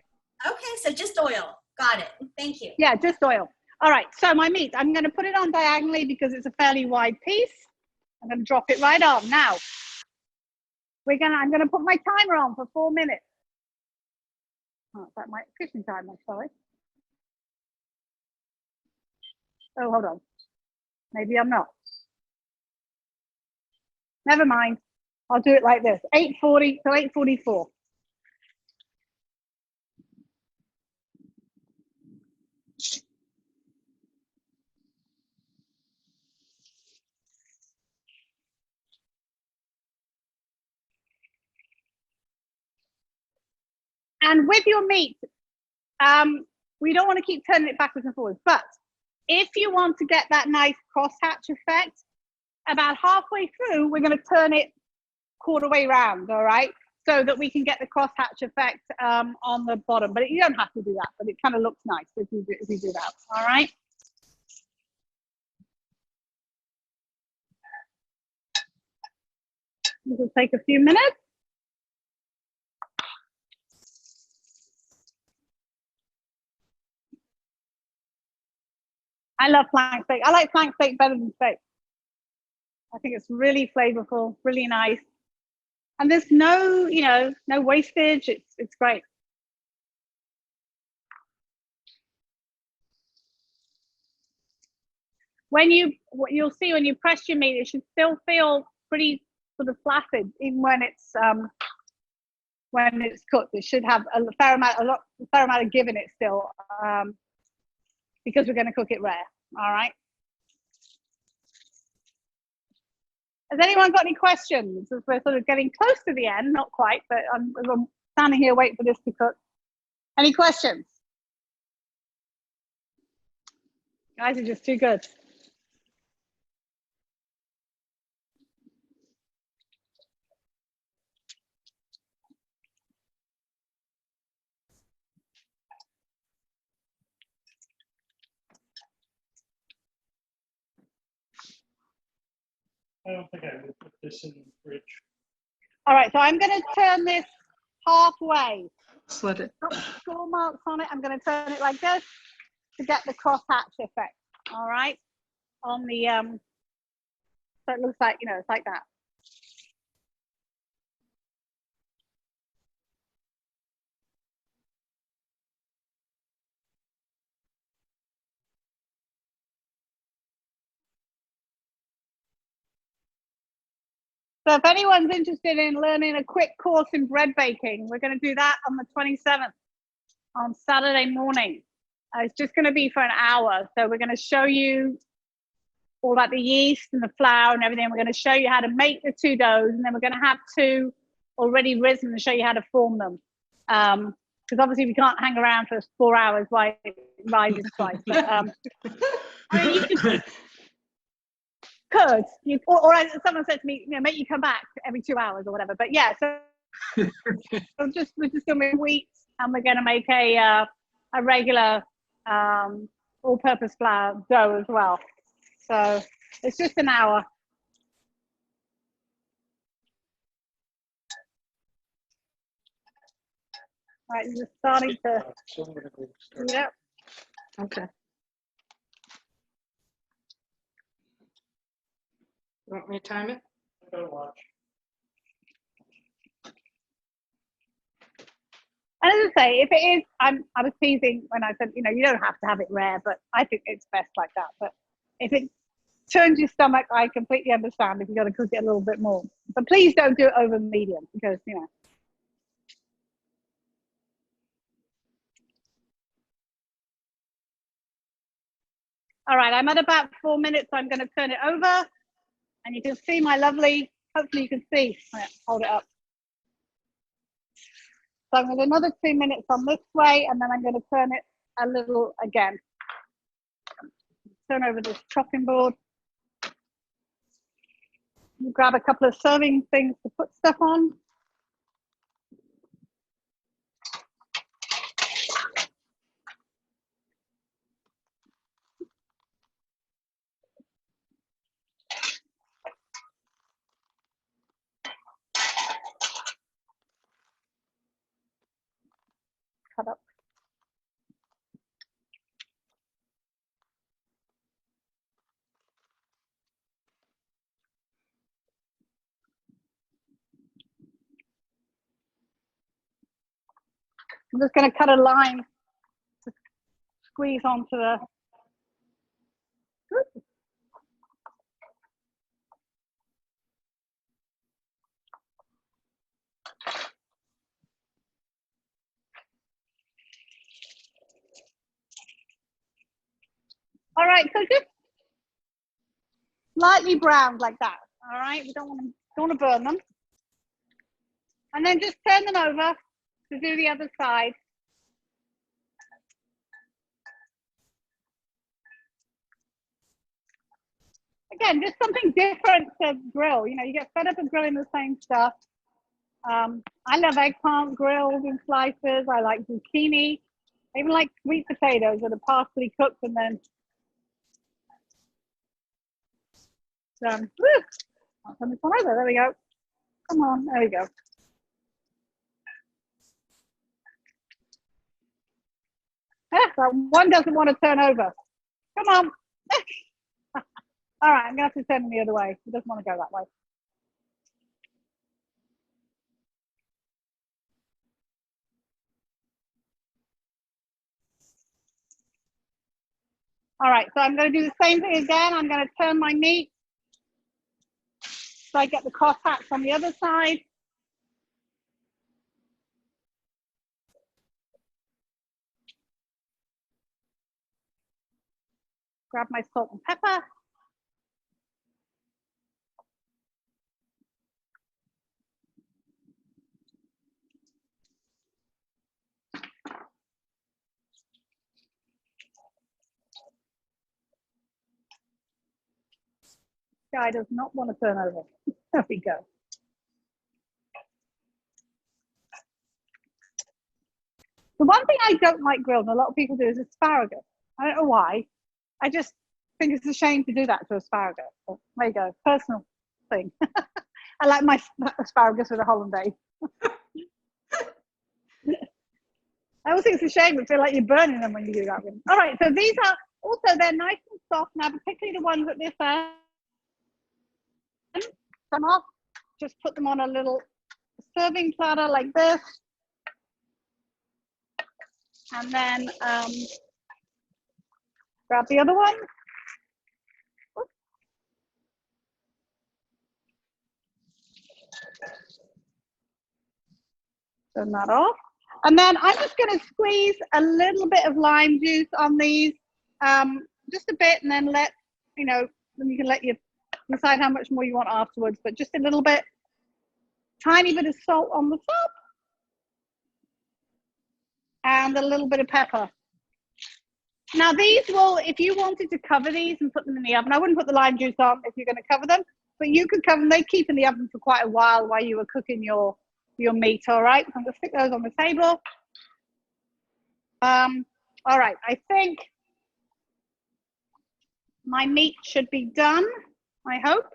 okay, so just oil. Got it. Thank you. Yeah, just oil. All right, so my meat, I'm going to put it on diagonally because it's a fairly wide piece. I'm going to drop it right on. Now, I'm going to put my timer on for 4 minutes. Oh, is that my cooking timer? Sorry. Oh, hold on. Maybe I'm not. Never mind. I'll do it like this. 8:40 to 8:44. And with your meat, we don't want to keep turning it backwards and forwards, but if you want to get that nice crosshatch effect, about halfway through, we're going to turn it quarter way round, all right? So that we can get the crosshatch effect on the bottom. But you don't have to do that, but it kind of looks nice if you do that, all right? This will take a few minutes. I love flank steak. I like flank steak better than steak. I think it's really flavorful, really nice. And there's no, no wastage. It's great. What you'll see when you press your meat, it should still feel pretty sort of flaccid, even when it's cooked. It should have a fair amount of give in it still, because we're going to cook it rare. All right. Has anyone got any questions? As we're sort of getting close to the end, not quite, but I'm standing here waiting for this to cook. Any questions? Guys are just too good. I don't think I would put this in the fridge. All right, so I'm going to turn this halfway. Slit it. Got score marks on it. I'm going to turn it like this to get the crosshatch effect. All right, on the so it looks like, you know, it's like that. So if anyone's interested in learning a quick course in bread baking, we're going to do that on the 27th on Saturday morning. It's just going to be for an hour. So we're going to show you all about the yeast and the flour and everything. We're going to show you how to make the two doughs, and then we're going to have two already risen and show you how to form them. Because obviously we can't hang around for 4 hours while it rises twice. But, I mean, you could, or as someone said to me, you know, make you come back every 2 hours or whatever. But yeah, so we're just going to make wheat, and we're going to make a regular all-purpose flour dough as well. So it's just an hour. Right, you're starting to So I'm gonna go start. heat up. Okay. You want me to time it? I gotta watch. And as I say, if it is, I was teasing when I said, you know, you don't have to have it rare, but I think it's best like that. But if it turns your stomach, I completely understand if you've got to cook it a little bit more. But please don't do it over medium because, you know. All right, I'm at about 4 minutes. So I'm going to turn it over, and you can see my lovely, hopefully you can see, hold it up. So I'm going to do another 2 minutes on this way, and then I'm going to turn it a little again. Turn over this chopping board. You grab a couple of serving things to put stuff on. Cut up. I'm just going to cut a line to squeeze onto the. All right, so just slightly browned like that. All right, we don't want to burn them. And then just turn them over to do the other side. Again, just something different to grill. You know, you get fed up of grilling the same stuff. I love eggplant grilled in slices. I like zucchini. I even like sweet potatoes that are partially cooked and then done. Woo! I'll turn this one over. There we go. Come on, there we go. So one doesn't want to turn over. Come on. All right, I'm going to have to turn him the other way. He doesn't want to go that way. All right, so I'm going to do the same thing again. I'm going to turn my meat so I get the crosshatch on the other side. Grab my salt and pepper. Guy does not want to turn over. There we go. The one thing I don't like grilled, and a lot of people do, is asparagus. I don't know why. I just think it's a shame to do that to asparagus. But there you go. Personal thing. I like my asparagus with a hollandaise. I always think it's a shame. I feel like you're burning them when you do that. All right, so these are also, they're nice and soft now, particularly the ones at this end. Some off, just put them on a little serving platter like this. And then grab the other one. Turn that off. And then I'm just going to squeeze a little bit of lime juice on these, just a bit, and then let, you know, then you can let you decide how much more you want afterwards, but just a little bit, tiny bit of salt on the top, and a little bit of pepper. Now these will, if you wanted to cover these and put them in the oven, I wouldn't put the lime juice on if you're going to cover them, but you could cover them. They keep in the oven for quite a while you were cooking your meat. All right, so I'm going to stick those on the table. All right, I think my meat should be done, I hope.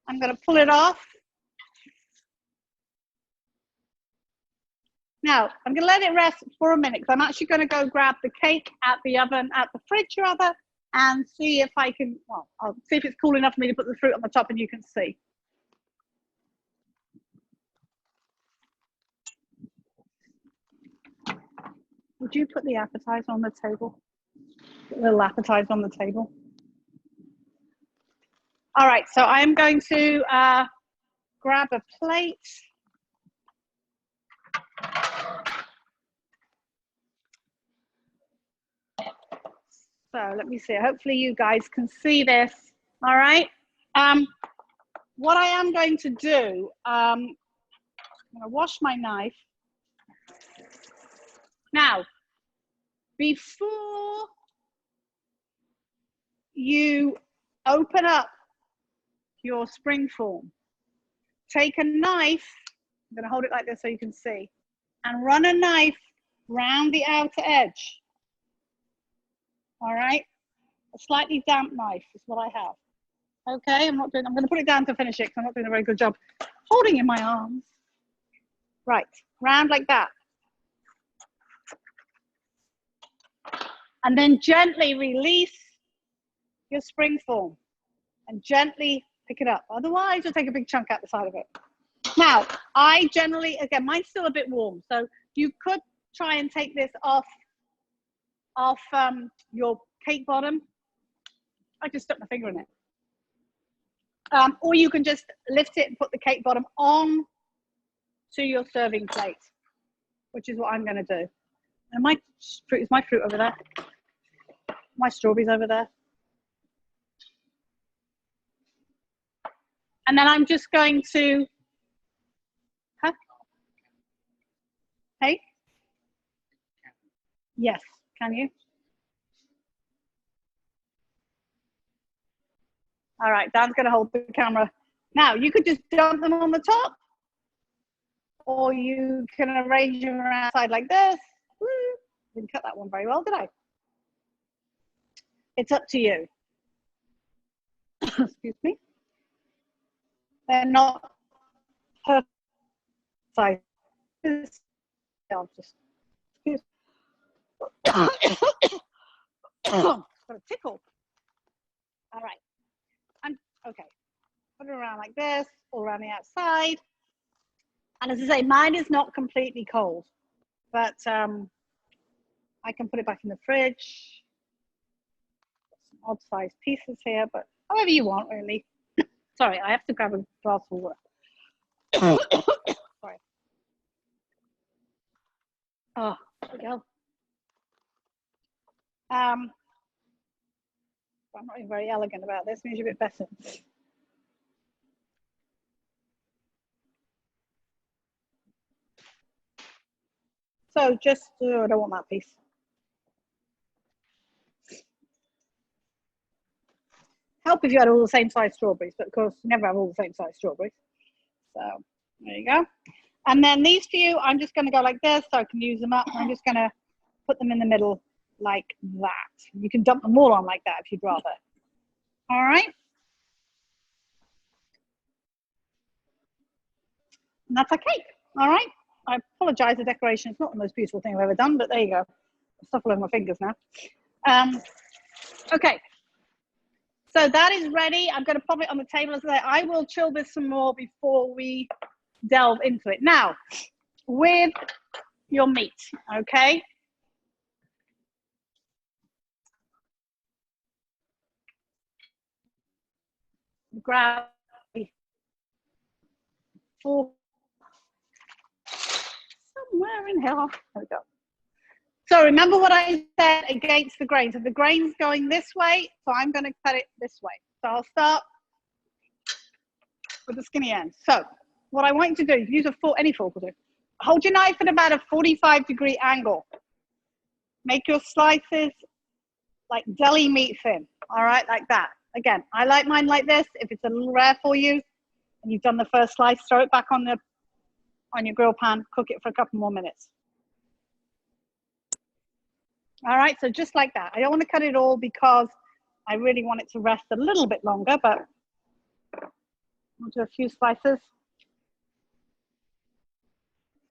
I'm going to pull it off. Now, I'm going to let it rest for a minute because I'm actually going to go grab the cake at the oven, at the fridge rather, and see if I can, well, I'll see if it's cool enough for me to put the fruit on the top and you can see. Would you put the appetizer on the table? Put a little appetizer on the table. All right, so I'm going to grab a plate. So let me see, hopefully you guys can see this, all right? What I am going to do, I'm gonna wash my knife. Now, before you open up your spring form, take a knife, I'm gonna hold it like this so you can see, and run a knife round the outer edge. All right, a slightly damp knife is what I have. Okay, I'm gonna put it down to finish it because I'm not doing a very good job holding in my arms. Right, round like that. And then gently release your spring form and gently pick it up. Otherwise, you'll take a big chunk out the side of it. Now, I generally, again, mine's still a bit warm, so you could try and take this off your cake bottom. I just stuck my finger in it. Or you can just lift it and put the cake bottom on to your serving plate, which is what I'm going to do. And is my fruit over there? My strawberries over there. And then I'm just going to, hey? Yes, can you? All right, Dan's going to hold the camera. Now, you could just dump them on the top, or you can arrange them around the side like this. Woo. Didn't cut that one very well, did I? It's up to you. Excuse me. They're not perfect size. I'll just, excuse me. Got a tickle. All right. Okay, put it around like this, all around the outside. And as I say, mine is not completely cold, but I can put it back in the fridge. Some odd sized pieces here, but however you want, really. Sorry, I have to grab a glass of water. Sorry. Oh, there we go. I'm not even very elegant about this, means you're a bit better. So just, I don't want that piece. Help if you had all the same size strawberries, but of course you never have all the same size strawberries. So there you go. And then these few, I'm just gonna go like this so I can use them up. I'm just gonna put them in the middle like that. You can dump them all on like that if you'd rather. All right. And that's our cake. All right. I apologize. The decoration is not the most beautiful thing I've ever done, but there you go. Stuff all over my fingers now. Okay. So that is ready. I'm going to pop it on the table. I will chill this some more before we delve into it. Now, with your meat, okay? Grab fork somewhere in here. There we go. So remember what I said against the grain. So the grain's going this way, so I'm going to cut it this way. So I'll start with the skinny end. So what I want you to do, use a fork, any fork will do. Hold your knife at about a 45-degree angle. Make your slices like deli meat thin, all right, like that. Again, I like mine like this. If it's a little rare for you and you've done the first slice, throw it back on your grill pan, cook it for a couple more minutes. All right, so just like that. I don't want to cut it all because I really want it to rest a little bit longer, but I'll do a few slices.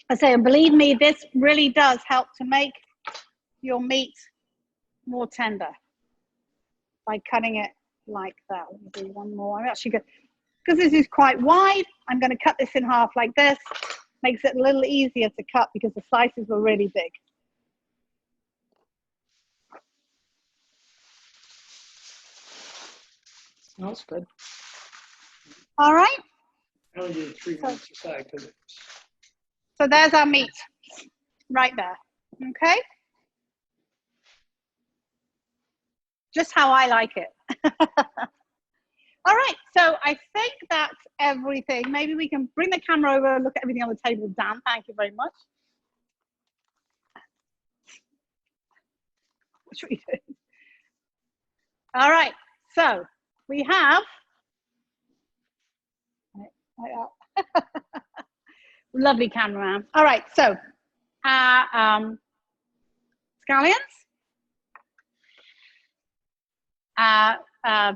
I say, and believe me, this really does help to make your meat more tender by cutting it like that. Let me do one more. I'm actually good because this is quite wide. I'm going to cut this in half like this. Makes it a little easier to cut because the slices were really big. That's good. All right. I only do 3 minutes aside because So there's our meat right there. Okay. Just how I like it. All right. So I think that's everything. Maybe we can bring the camera over and look at everything on the table. Dan, thank you very much. What should we do? All right. So we have. Lovely cameraman. All right, so scallions,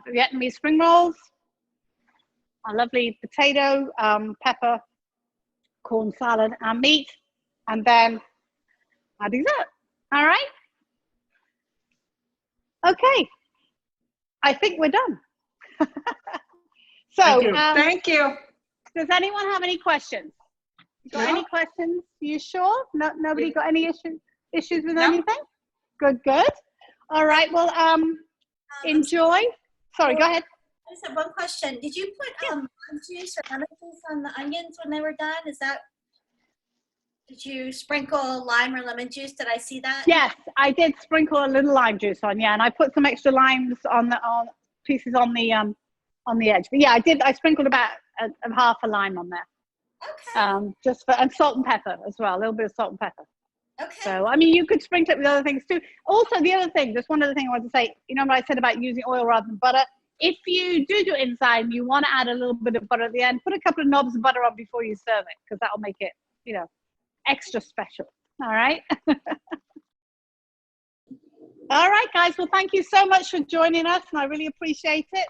Vietnamese spring rolls, a lovely potato, pepper, corn salad, and meat, and then our dessert. All right. Okay, I think we're done. So, Thank you. Thank you. does anyone have any questions? Got any questions? You sure? No, nobody got any issues with No. anything? Good, good. All right. Well, enjoy. Sorry, go ahead. I just have one question. Did you put lime juice or lemon juice on the onions when they were done? Did you sprinkle lime or lemon juice? Did I see that? Yes, I did sprinkle a little lime juice on. Yeah, and I put some extra limes on pieces on the edge. But yeah, I did. I sprinkled about half a lime on there. Okay. Just for, and salt and pepper as well. A little bit of salt and pepper. Okay. So, I mean, you could sprinkle it with other things too. Also, the other thing, just one other thing I wanted to say, you know what I said about using oil rather than butter? If you do it inside and you want to add a little bit of butter at the end, put a couple of knobs of butter on before you serve it, because that'll make it, you know, extra special. All right. All right, guys. Well, thank you so much for joining us, and I really appreciate it.